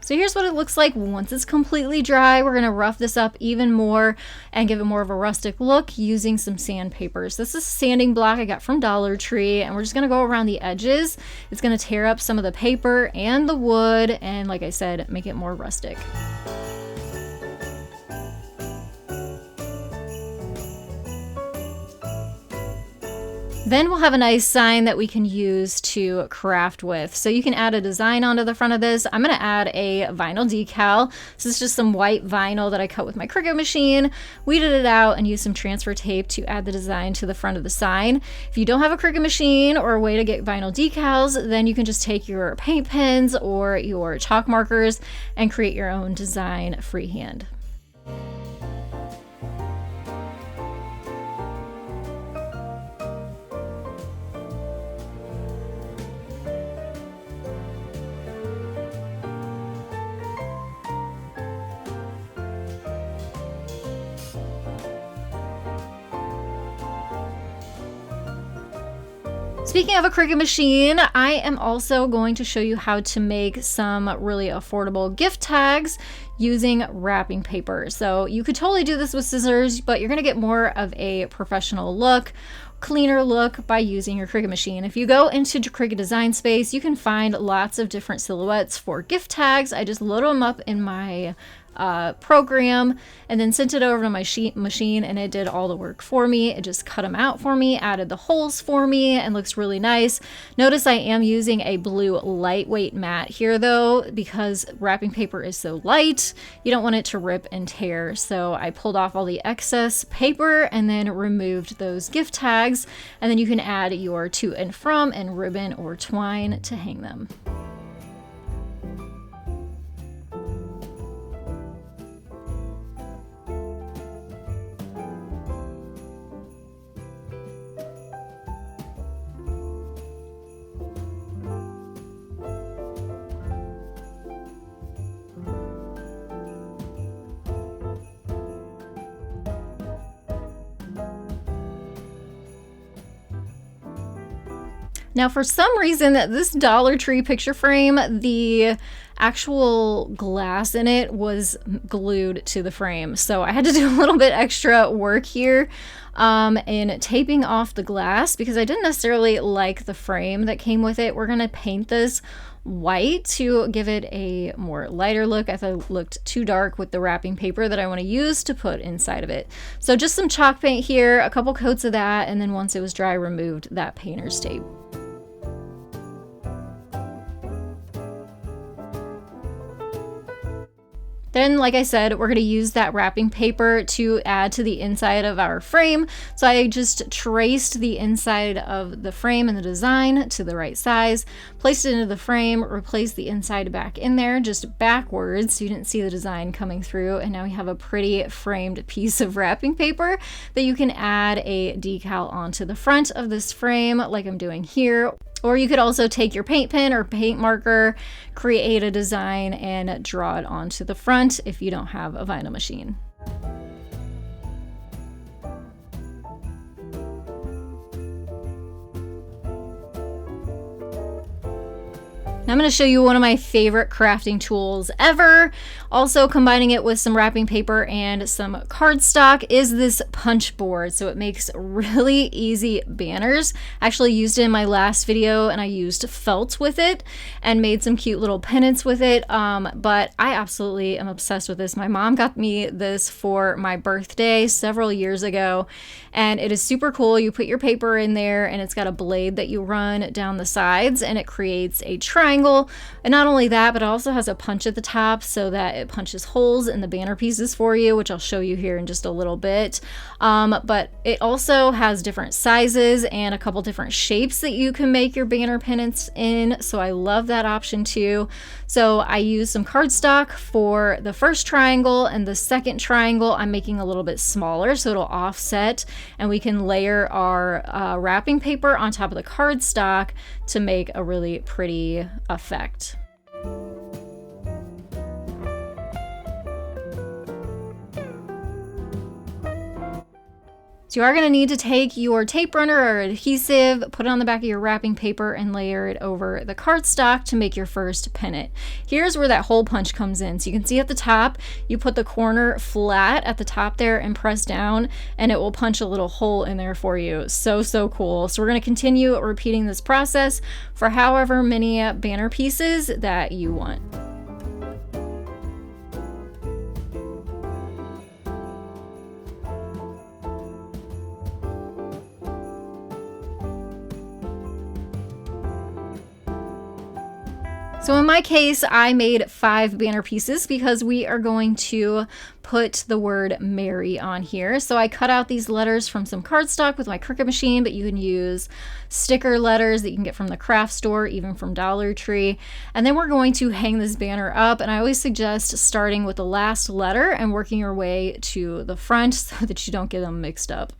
So here's what it looks like once it's completely dry. We're gonna rough this up even more and give it more of a rustic look using some sandpapers. This is a sanding block I got from Dollar Tree, and we're just gonna go around the edges. It's gonna tear up some of the paper and the wood, and like I said, make it more rustic. Then we'll have a nice sign that we can use to craft with. So you can add a design onto the front of this. I'm gonna add a vinyl decal. This is just some white vinyl that I cut with my Cricut machine, weeded it out, and used some transfer tape to add the design to the front of the sign. If you don't have a Cricut machine or a way to get vinyl decals, then you can just take your paint pens or your chalk markers and create your own design freehand. Speaking of a Cricut machine, I am also going to show you how to make some really affordable gift tags using wrapping paper. So you could totally do this with scissors, but you're gonna get more of a professional look, cleaner look by using your Cricut machine. If you go into Cricut Design Space, you can find lots of different silhouettes for gift tags. I just load them up in my program and then sent it over to my machine, and it did all the work for me. It just cut them out for me, added the holes for me, and looks really nice. Notice I am using a blue lightweight mat here though, because wrapping paper is so light, you don't want it to rip and tear. So I pulled off all the excess paper and then removed those gift tags, and then you can add your to and from and ribbon or twine to hang them. Now, for some reason, this Dollar Tree picture frame, the actual glass in it was glued to the frame. So I had to do a little bit extra work here in taping off the glass because I didn't necessarily like the frame that came with it. We're going to paint this white to give it a more lighter look. I thought it looked too dark with the wrapping paper that I want to use to put inside of it. So just some chalk paint here, a couple coats of that, and then once it was dry, removed that painter's tape. Then, like I said, we're going to use that wrapping paper to add to the inside of our frame. So I just traced the inside of the frame and the design to the right size, placed it into the frame, replaced the inside back in there just backwards so you didn't see the design coming through. And now we have a pretty framed piece of wrapping paper that you can add a decal onto the front of this frame like I'm doing here. Or you could also take your paint pen or paint marker, create a design, and draw it onto the front if you don't have a vinyl machine. Now I'm going to show you one of my favorite crafting tools ever. Also combining it with some wrapping paper and some cardstock is this punch board. So it makes really easy banners. I actually used it in my last video and I used felt with it and made some cute little pennants with it. But I absolutely am obsessed with this. My mom got me this for my birthday several years ago, and it is super cool. You put your paper in there and it's got a blade that you run down the sides and it creates a triangle. And not only that, but it also has a punch at the top so that it punches holes in the banner pieces for you, which I'll show you here in just a little bit. But it also has different sizes and a couple different shapes that you can make your banner pennants in. So I love that option too. So I used some cardstock for the first triangle, and the second triangle I'm making a little bit smaller so it'll offset, and we can layer our wrapping paper on top of the cardstock to make a really pretty effect. So you are going to need to take your tape runner or adhesive, put it on the back of your wrapping paper, and layer it over the cardstock to make your first pennant. Here's where that hole punch comes in. So you can see at the top, you put the corner flat at the top there and press down, and it will punch a little hole in there for you. So cool. So we're going to continue repeating this process for however many banner pieces that you want. So in my case, I made 5 banner pieces because we are going to put the word Merry on here. So I cut out these letters from some cardstock with my Cricut machine, but you can use sticker letters that you can get from the craft store, even from Dollar Tree. And then we're going to hang this banner up. And I always suggest starting with the last letter and working your way to the front so that you don't get them mixed up.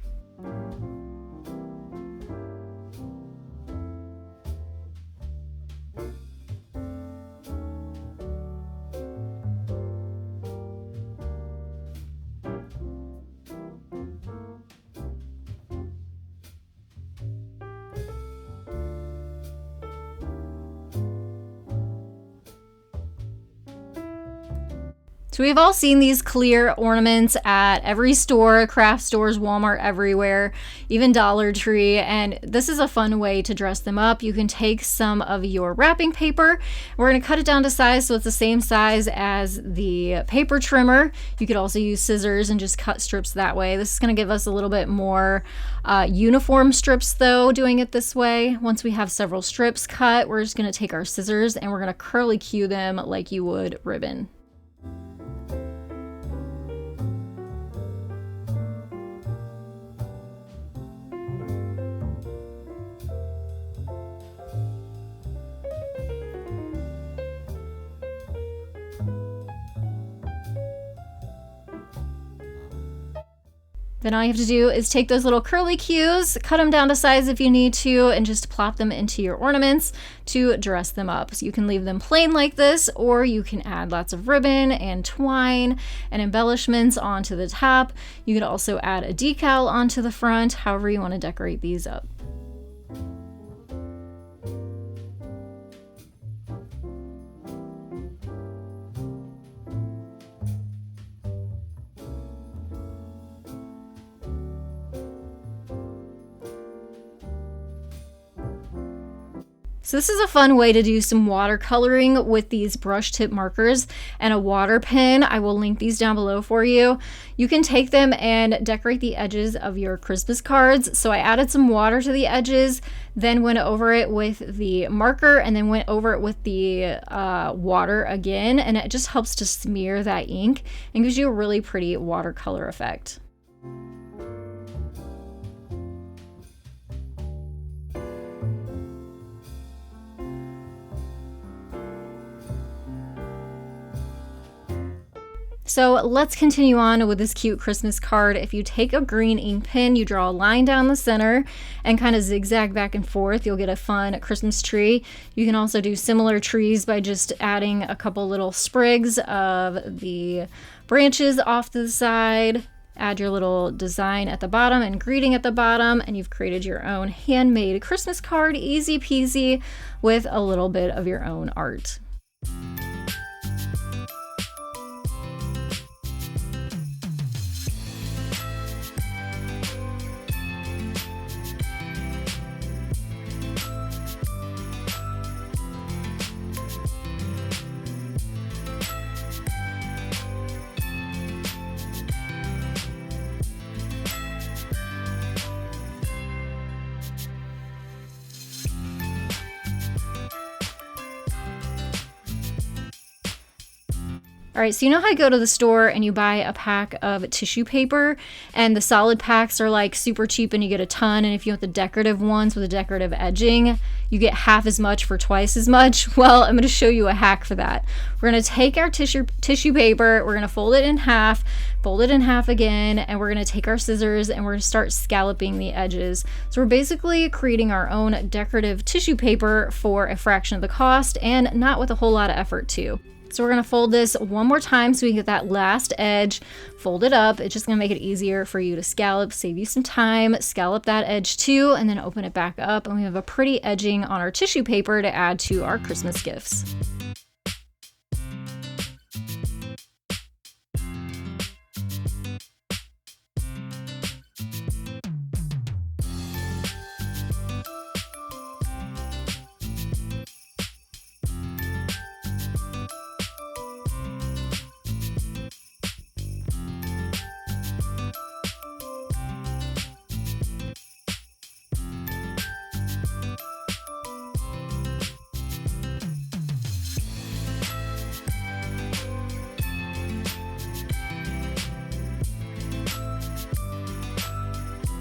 So we've all seen these clear ornaments at every store, craft stores, Walmart, everywhere, even Dollar Tree, and this is a fun way to dress them up. You can take some of your wrapping paper. We're going to cut it down to size so it's the same size as the paper trimmer. You could also use scissors and just cut strips that way. This is going to give us a little bit more uniform strips though, doing it this way. Once we have several strips cut, we're just going to take our scissors and we're going to curly cue them like you would ribbon. Then all you have to do is take those little curly cues, cut them down to size if you need to, and just plop them into your ornaments to dress them up. So you can leave them plain like this, or you can add lots of ribbon and twine and embellishments onto the top. You could also add a decal onto the front, however you want to decorate these up. So this is a fun way to do some watercoloring with these brush tip markers and a water pen. I will link these down below for you. You can take them and decorate the edges of your Christmas cards. So I added some water to the edges, then went over it with the marker, and then went over it with the water again, and it just helps to smear that ink and gives you a really pretty watercolor effect. So let's continue on with this cute Christmas card. If you take a green ink pen, you draw a line down the center and kind of zigzag back and forth, you'll get a fun Christmas tree. You can also do similar trees by just adding a couple little sprigs of the branches off to the side. Add your little design at the bottom and greeting at the bottom, and you've created your own handmade Christmas card, easy peasy, with a little bit of your own art. All right, so you know how you go to the store and you buy a pack of tissue paper, and the solid packs are like super cheap and you get a ton, and if you want the decorative ones with the decorative edging, you get half as much for twice as much? Well, I'm going to show you a hack for that. We're going to take our tissue paper, we're going to fold it in half again, and we're going to take our scissors and we're going to start scalloping the edges. So we're basically creating our own decorative tissue paper for a fraction of the cost and not with a whole lot of effort too. So we're going to fold this one more time so we can get that last edge, fold it up. It's just going to make it easier for you to scallop, save you some time, scallop that edge too, and then open it back up. And we have a pretty edging on our tissue paper to add to our Christmas gifts.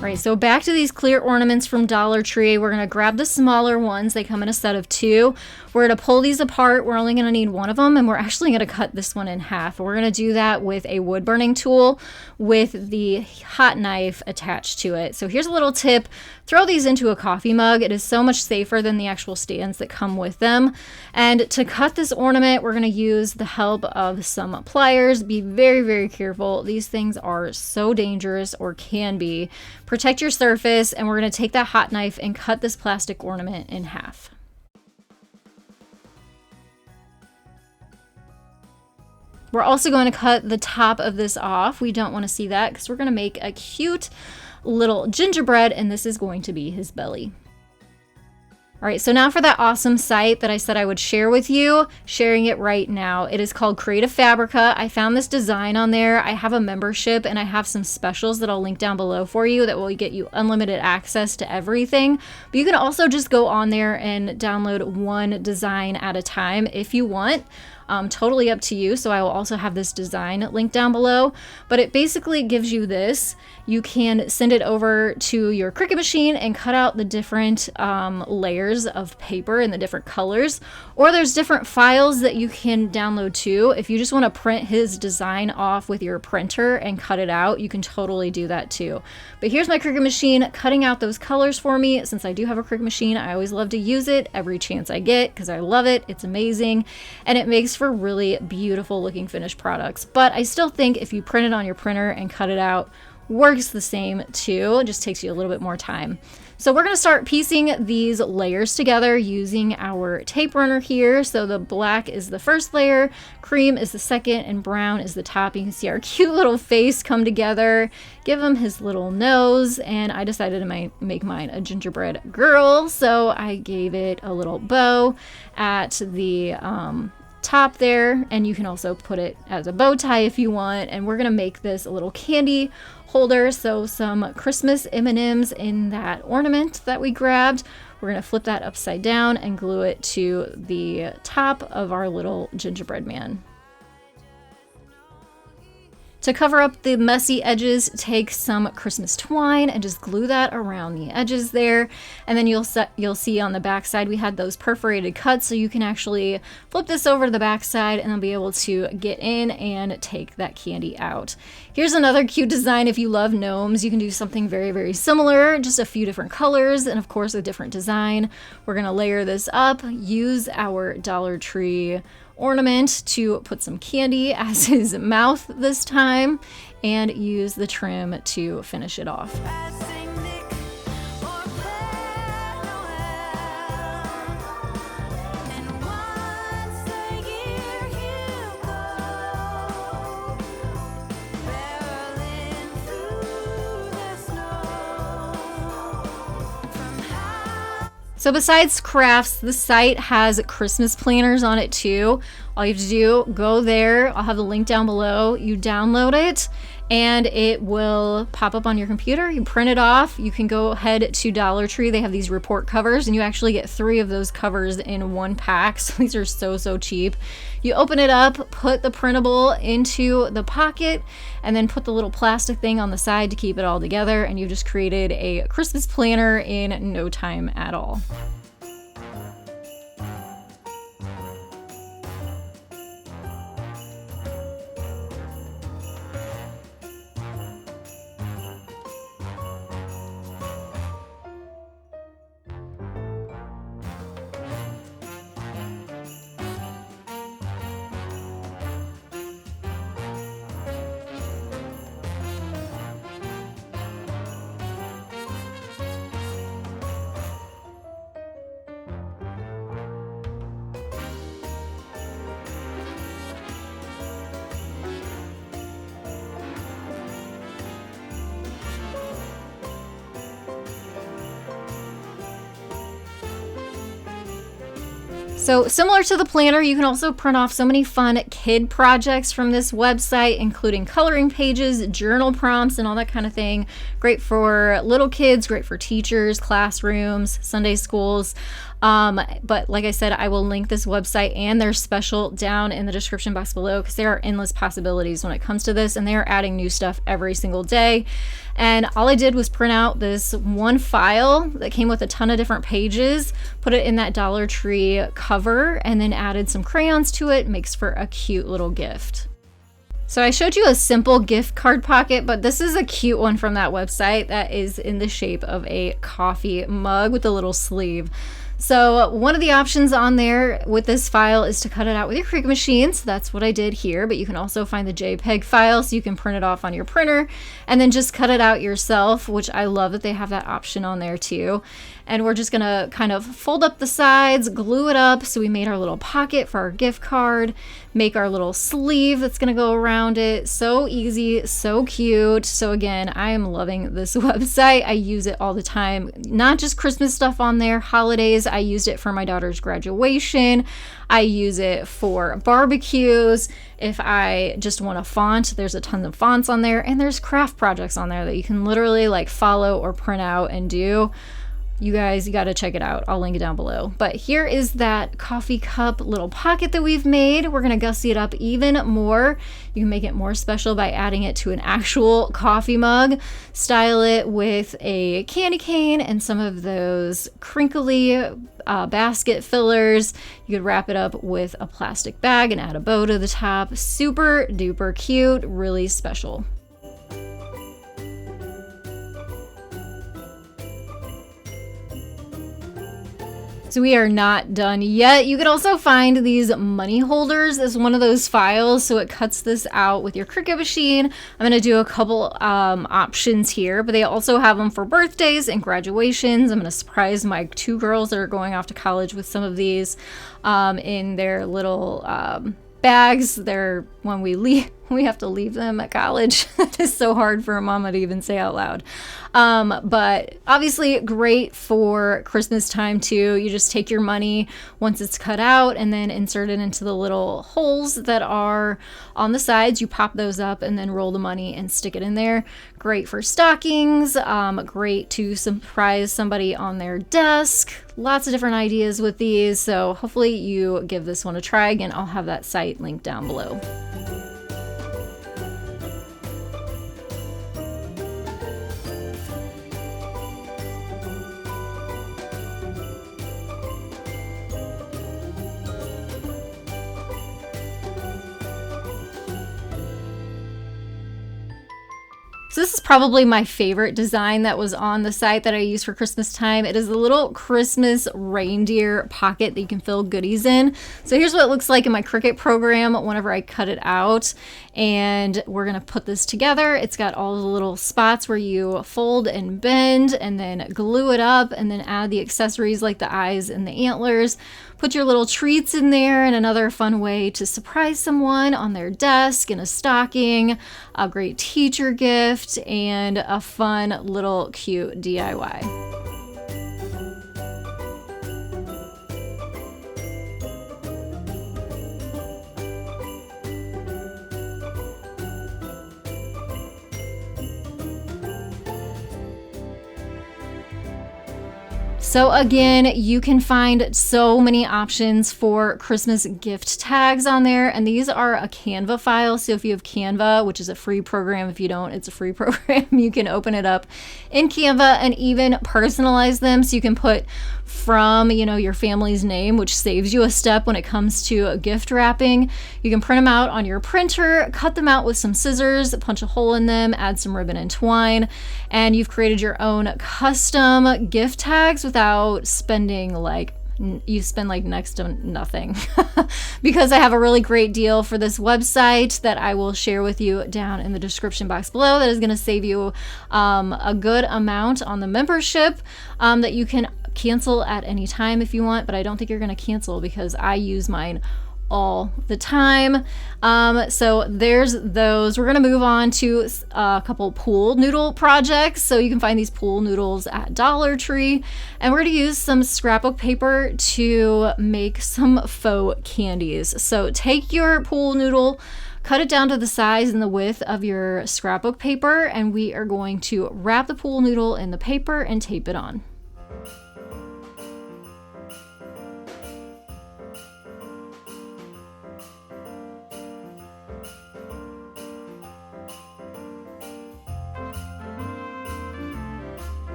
Right, so back to these clear ornaments from Dollar Tree. We're going to grab the smaller ones. They come in a set of 2. We're going to pull these apart. We're only going to need one of them, and we're actually going to cut this one in half. We're going to do that with a wood burning tool with the hot knife attached to it. So here's a little tip. Throw these into a coffee mug. It is so much safer than the actual stands that come with them. And to cut this ornament, we're going to use the help of some pliers. Be very, very careful. These things are so dangerous, or can be. Protect your surface, and we're going to take that hot knife and cut this plastic ornament in half. We're also going to cut the top of this off. We don't want to see that because we're going to make a cute little gingerbread, and this is going to be his belly. All right, so now for that awesome site that I said I would share with you, sharing it right now. It is called Creative Fabrica. I found this design on there. I have a membership and I have some specials that I'll link down below for you that will get you unlimited access to everything. But you can also just go on there and download one design at a time if you want. Totally up to you. So I will also have this design linked down below, but it basically gives you this. You can send it over to your Cricut machine and cut out the different layers of paper in the different colors, or there's different files that you can download too. If you just want to print his design off with your printer and cut it out, you can totally do that too. But here's my Cricut machine cutting out those colors for me. Since I do have a Cricut machine, I always love to use it every chance I get because I love it. It's amazing and it makes for really beautiful looking finished products. But I still think if you print it on your printer and cut it out, works the same too. It just takes you a little bit more time. So we're going to start piecing these layers together using our tape runner here. So the black is the first layer, cream is the second, and brown is the top. You can see our cute little face come together, give him his little nose, and I decided to make mine a gingerbread girl. So I gave it a little bow at the top there, and you can also put it as a bow tie if you want. And we're gonna make this a little candy holder, so some Christmas M&Ms in that ornament that we grabbed. We're gonna flip that upside down and glue it to the top of our little gingerbread man. To cover up the messy edges, take some Christmas twine and just glue that around the edges there. And then you'll see on the back side we had those perforated cuts, so you can actually flip this over to the back side and then be able to get in and take that candy out. Here's another cute design. If you love gnomes, you can do something very, very similar, just a few different colors and of course a different design. We're gonna layer this up, use our Dollar Tree ornament to put some candy as his mouth this time, and use the trim to finish it off. So besides crafts, the site has Christmas planners on it too. All you have to do, go there. I'll have the link down below. You download it and it will pop up on your computer. You print it off. You can go ahead to Dollar Tree. They have these report covers and you actually get 3 of those covers in one pack. So these are so cheap. You open it up, put the printable into the pocket, and then put the little plastic thing on the side to keep it all together, and you've just created a Christmas planner in no time at all. So similar to the planner, you can also print off so many fun kid projects from this website, including coloring pages, journal prompts, and all that kind of thing. Great for little kids, great for teachers, classrooms, Sunday schools. But like I said, I will link this website and their special down in the description box below, because there are endless possibilities when it comes to this, and they are adding new stuff every single day. And all I did was print out this one file that came with a ton of different pages, put it in that Dollar Tree cover, and then added some crayons to it. Makes for a cute little gift. So I showed you a simple gift card pocket, but this is a cute one from that website that is in the shape of a coffee mug with a little sleeve. So one of the options on there with this file is to cut it out with your Cricut machine. So that's what I did here, but you can also find the JPEG file so you can print it off on your printer and then just cut it out yourself, which I love that they have that option on there too. And we're just gonna kind of fold up the sides, glue it up. So we made our little pocket for our gift card, make our little sleeve that's gonna go around it. So easy, so cute. So again, I am loving this website. I use it all the time, not just Christmas stuff on there, holidays. I used it for my daughter's graduation. I use it for barbecues. If I just want a font, there's a ton of fonts on there, and there's craft projects on there that you can literally like follow or print out and do. You guys, you got to check it out. I'll link it down below. But here is that coffee cup little pocket that we've made. We're going to gussy it up even more. You can make it more special by adding it to an actual coffee mug. Style it with a candy cane and some of those crinkly basket fillers. You could wrap it up with a plastic bag and add a bow to the top. Super duper cute, really special. So we are not done yet. You can also find these money holders as one of those files. So it cuts this out with your Cricut machine. I'm going to do a couple options here, but they also have them for birthdays and graduations. I'm going to surprise my 2 girls that are going off to college with some of these in their little bags. They're when we leave. We have to leave them at college. It is so hard for a mama to even say out loud. But obviously great for Christmas time too. You just take your money once it's cut out and then insert it into the little holes that are on the sides. You pop those up and then roll the money and stick it in there. Great for stockings. Great to surprise somebody on their desk. Lots of different ideas with these. So hopefully you give this one a try. Again, I'll have that site linked down below. So this is probably my favorite design that was on the site that I use for Christmas time. It is a little Christmas reindeer pocket that you can fill goodies in. So here's what it looks like in my Cricut program whenever I cut it out. And we're gonna put this together. It's got all the little spots where you fold and bend and then glue it up and then add the accessories like the eyes and the antlers. Put your little treats in there, and another fun way to surprise someone on their desk in a stocking, a great teacher gift, and a fun little cute DIY. So again, you can find so many options for Christmas gift tags on there, and these are a Canva file. So if you have Canva, which is a free program, if you don't, it's a free program, you can open it up in Canva and even personalize them. So you can put from, your family's name, which saves you a step when it comes to gift wrapping. You can print them out on your printer, cut them out with some scissors, punch a hole in them, add some ribbon and twine, and you've created your own custom gift tags without spending you spend next to nothing. Because I have a really great deal for this website that I will share with you down in the description box below that is going to save you a good amount on the membership that you can cancel at any time if you want, but I don't think you're going to cancel because I use mine all the time. So there's those. We're going to move on to a couple pool noodle projects. So you can find these pool noodles at Dollar Tree, and we're going to use some scrapbook paper to make some faux candies. So take your pool noodle, cut it down to the size and the width of your scrapbook paper, and we are going to wrap the pool noodle in the paper and tape it on.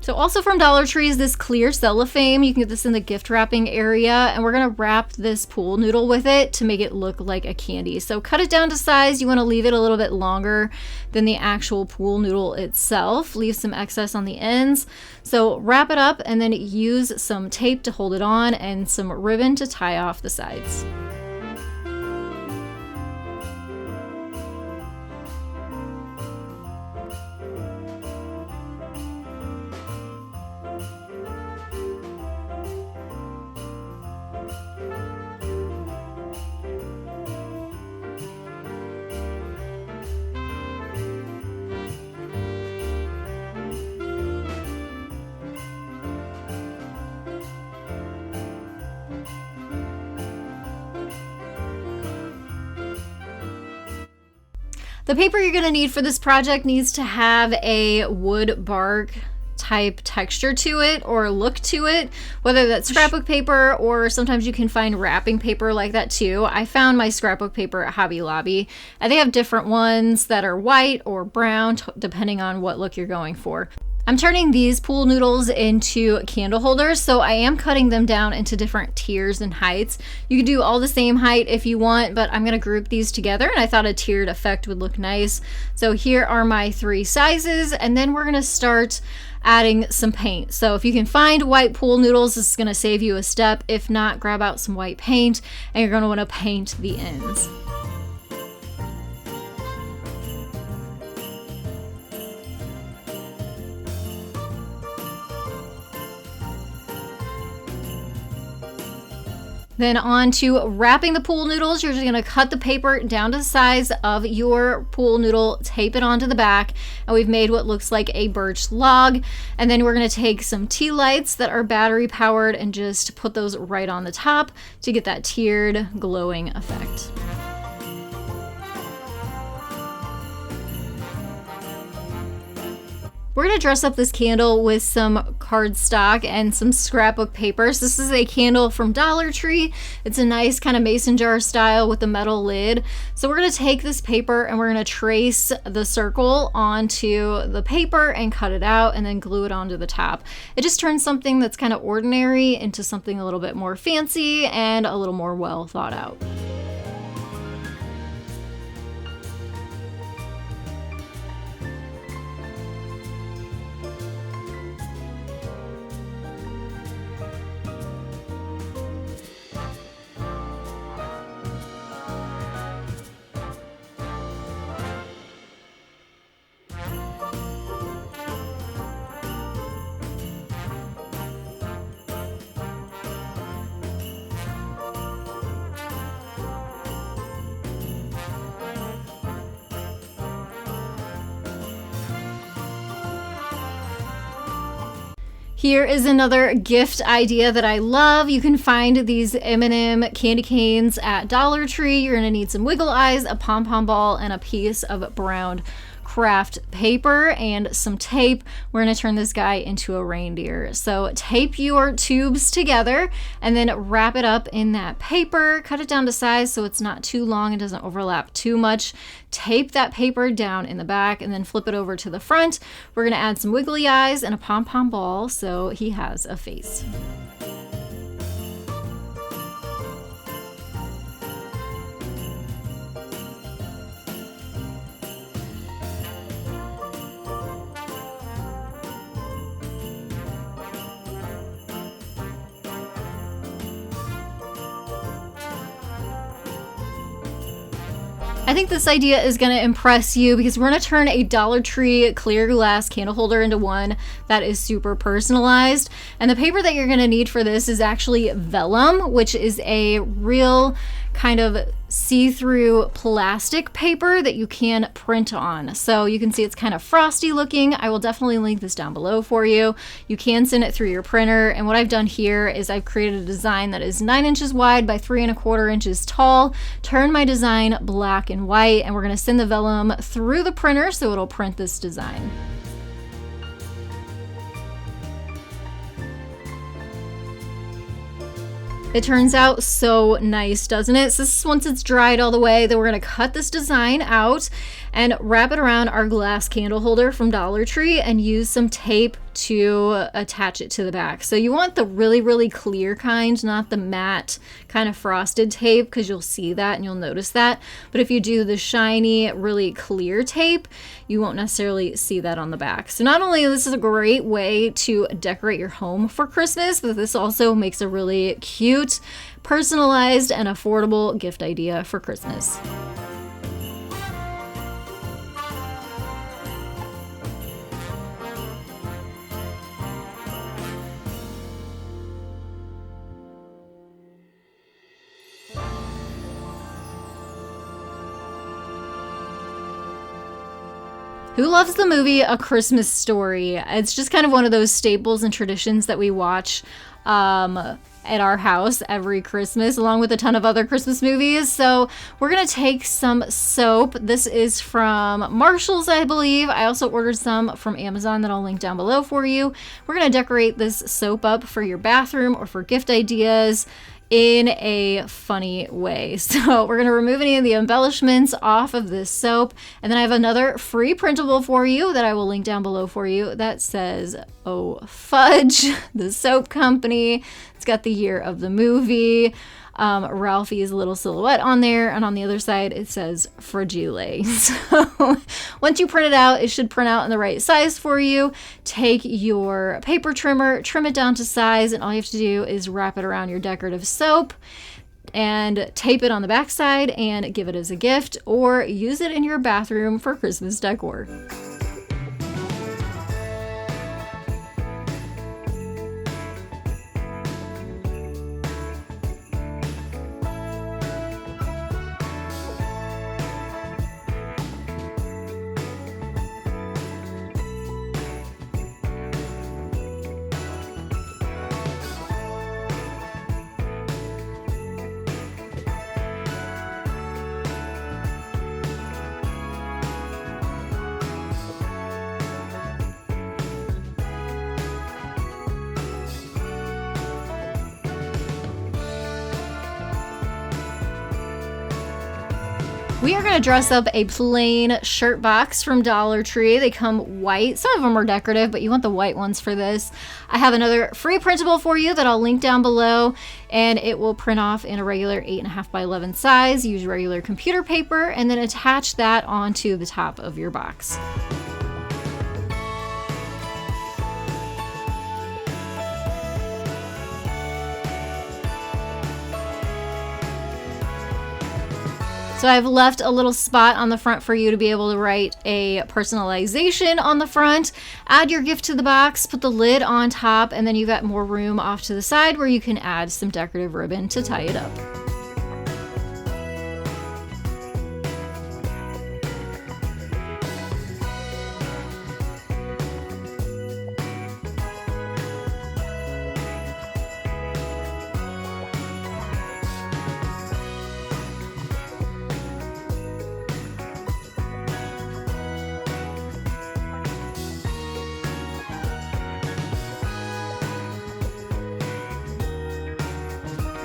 So also from Dollar Tree is this clear cellophane. You can get this in the gift wrapping area, and we're gonna wrap this pool noodle with it to make it look like a candy. So cut it down to size. You wanna leave it a little bit longer than the actual pool noodle itself. Leave some excess on the ends. So wrap it up and then use some tape to hold it on and some ribbon to tie off the sides. The paper you're going to need for this project needs to have a wood bark type texture to it or look to it, whether that's scrapbook paper or sometimes you can find wrapping paper like that too. I found my scrapbook paper at Hobby Lobby, and they have different ones that are white or brown depending on what look you're going for. I'm turning these pool noodles into candle holders, so I am cutting them down into different tiers and heights. You can do all the same height if you want, but I'm going to group these together, and I thought a tiered effect would look nice. So here are my 3 sizes, and then we're going to start adding some paint. So if you can find white pool noodles, this is going to save you a step. If not, grab out some white paint, and you're going to want to paint the ends. Then on to wrapping the pool noodles. You're just going to cut the paper down to the size of your pool noodle, tape it onto the back, and we've made what looks like a birch log. And then we're going to take some tea lights that are battery powered and just put those right on the top to get that tiered glowing effect. We're going to dress up this candle with some cardstock and some scrapbook paper. So this is a candle from Dollar Tree. It's a nice kind of mason jar style with a metal lid. So we're going to take this paper and we're going to trace the circle onto the paper and cut it out and then glue it onto the top. It just turns something that's kind of ordinary into something a little bit more fancy and a little more well thought out. Here is another gift idea that I love. You can find these M&M candy canes at Dollar Tree. You're gonna need some wiggle eyes, a pom-pom ball, and a piece of brown craft paper and some tape. We're going to turn this guy into a reindeer. So tape your tubes together and then wrap it up in that paper. Cut it down to size so it's not too long and doesn't overlap too much. Tape that paper down in the back and then flip it over to the front. We're going to add some wiggly eyes and a pom-pom ball so he has a face. I think this idea is going to impress you because we're going to turn a Dollar Tree clear glass candle holder into one that is super personalized. And the paper that you're going to need for this is actually vellum, which is a real kind of see-through plastic paper that you can print on. So you can see it's kind of frosty looking. I will definitely link this down below for you. You can send it through your printer. And what I've done here is I've created a design that is 9 inches wide by 3¼ inches tall. Turn my design black and white, and we're going to send the vellum through the printer so it'll print this design. It turns out so nice, doesn't it? So this is once it's dried all the way, then we're going to cut this design out and wrap it around our glass candle holder from Dollar Tree and use some tape to attach it to the back. So you want the really, really clear kind, not the matte kind of frosted tape, because you'll see that and you'll notice that. But if you do the shiny, really clear tape, you won't necessarily see that on the back. So not only this is a great way to decorate your home for Christmas, but this also makes a really cute, personalized, and affordable gift idea for Christmas. Who loves the movie A Christmas Story? It's just kind of one of those staples and traditions that we watch at our house every Christmas, along with a ton of other Christmas movies. So we're gonna take some soap. This is from Marshall's, I believe. I also ordered some from Amazon that I'll link down below for you. We're gonna decorate this soap up for your bathroom or for gift ideas in a funny way. So we're gonna remove any of the embellishments off of this soap. And then I have another free printable for you that I will link down below for you that says, "Oh Fudge," the soap company. It's got the year of the movie. Ralphie's little silhouette on there, and on the other side it says Fragile. So once you print it out, it should print out in the right size for you. Take your paper trimmer, trim it down to size, and all you have to do is wrap it around your decorative soap and tape it on the back side and give it as a gift, or use it in your bathroom for Christmas decor. We are going to dress up a plain shirt box from Dollar Tree. They come white. Some of them are decorative, but you want the white ones for this. I have another free printable for you that I'll link down below, and it will print off in a regular 8.5 by 11 size. Use regular computer paper and then attach that onto the top of your box. So I've left a little spot on the front for you to be able to write a personalization on the front. Add your gift to the box, put the lid on top, and then you've got more room off to the side where you can add some decorative ribbon to tie it up.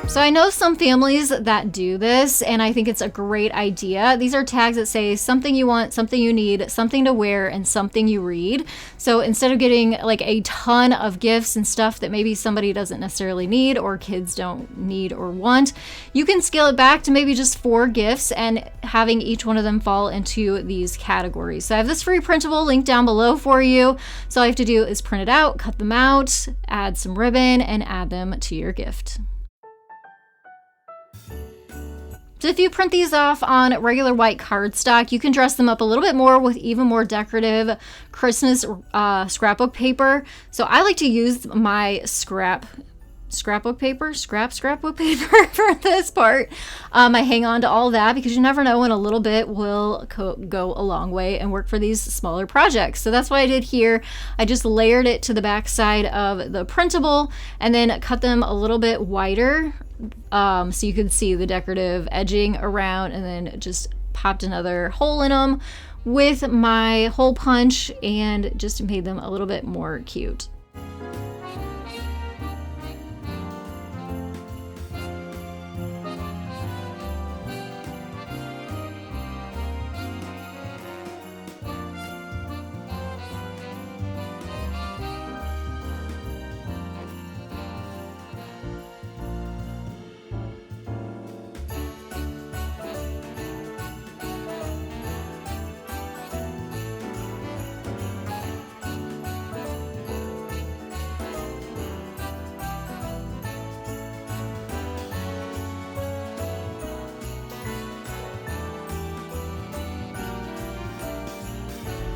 So I know some families that do this, and I think it's a great idea. These are tags that say something you want, something you need, something to wear, and something you read. So instead of getting like a ton of gifts and stuff that maybe somebody doesn't necessarily need or kids don't need or want, you can scale it back to maybe just 4 gifts and having each one of them fall into these categories. So I have this free printable linked down below for you. So all you have to do is print it out, cut them out, add some ribbon, and add them to your gift. So if you print these off on regular white cardstock, you can dress them up a little bit more with even more decorative Christmas scrapbook paper. So I like to use my scrapbook paper for this part. I hang on to all that because you never know when a little bit will go a long way and work for these smaller projects. So that's what I did here. I just layered it to the back side of the printable and then cut them a little bit wider, so you could see the decorative edging around, and then just popped another hole in them with my hole punch and just made them a little bit more cute.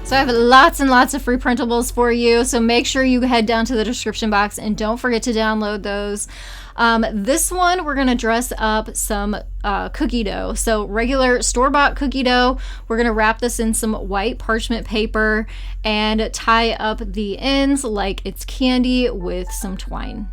So I have lots and lots of free printables for you, so make sure you head down to the description box and don't forget to download those. This one, we're gonna dress up some cookie dough. So regular store-bought cookie dough, we're gonna wrap this in some white parchment paper and tie up the ends like it's candy with some twine.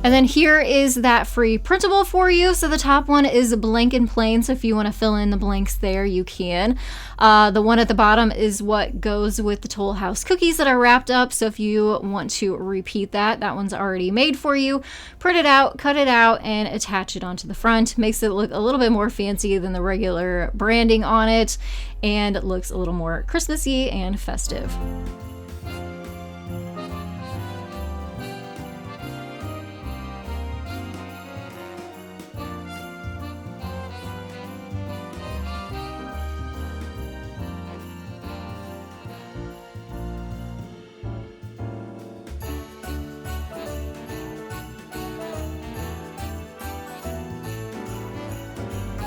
And then here is that free printable for you. So the top one is blank and plain. So if you want to fill in the blanks there, you can. The one at the bottom is what goes with the Toll House cookies that are wrapped up. So if you want to repeat that, that one's already made for you. Print it out, cut it out, and attach it onto the front. Makes it look a little bit more fancy than the regular branding on it, and it looks a little more Christmassy and festive.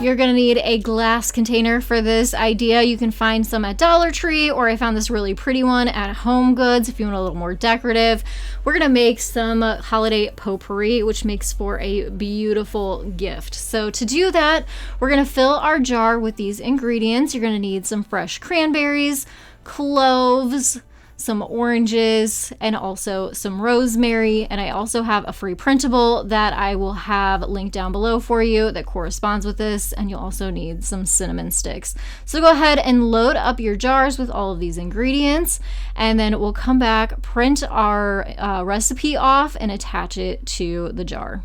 You're gonna need a glass container for this idea. You can find some at Dollar Tree, or I found this really pretty one at Home Goods if you want a little more decorative. We're gonna make some holiday potpourri, which makes for a beautiful gift. So to do that, we're gonna fill our jar with these ingredients. You're gonna need some fresh cranberries, cloves, some oranges, and also some rosemary. And I also have a free printable that I will have linked down below for you that corresponds with this. And you'll also need some cinnamon sticks. So go ahead and load up your jars with all of these ingredients, and then we'll come back, print our recipe off, and attach it to the jar.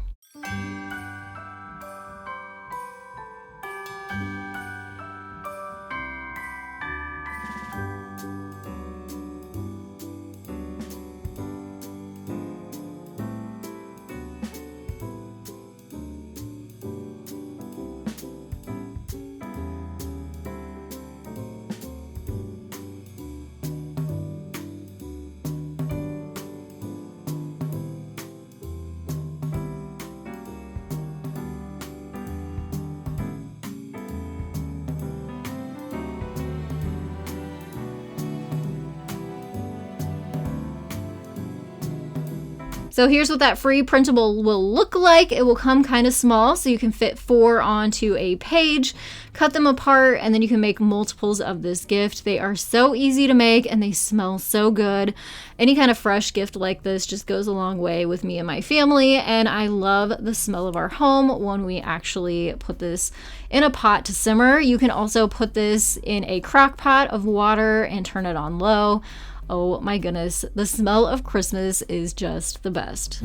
So here's what that free printable will look like. It will come kind of small, so you can fit 4 onto a page, cut them apart, and then you can make multiples of this gift. They are so easy to make and they smell so good. Any kind of fresh gift like this just goes a long way with me and my family, and I love the smell of our home when we actually put this in a pot to simmer. You can also put this in a crock pot of water and turn it on low. Oh my goodness, the smell of Christmas is just the best.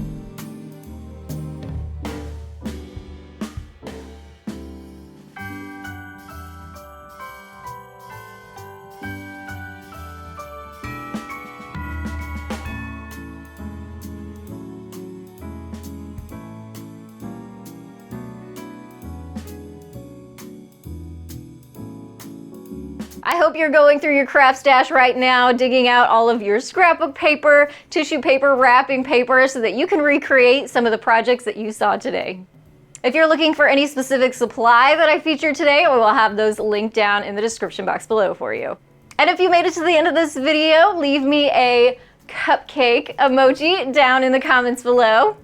I hope you're going through your craft stash right now, digging out all of your scrapbook paper, tissue paper, wrapping paper, so that you can recreate some of the projects that you saw today. If you're looking for any specific supply that I featured today, I will have those linked down in the description box below for you. And if you made it to the end of this video, leave me a cupcake emoji down in the comments below.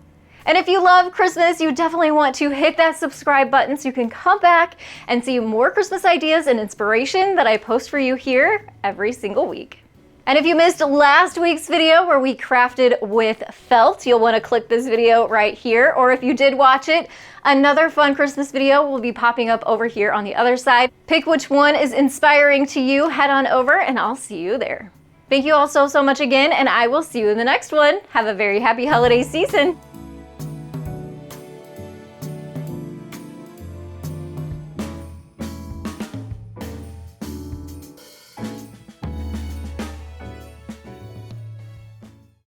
And if you love Christmas, you definitely want to hit that subscribe button so you can come back and see more Christmas ideas and inspiration that I post for you here every single week. And if you missed last week's video where we crafted with felt, you'll want to click this video right here. Or if you did watch it, another fun Christmas video will be popping up over here on the other side. Pick which one is inspiring to you, head on over, and I'll see you there. Thank you all so much again, and I will see you in the next one. Have a very happy holiday season.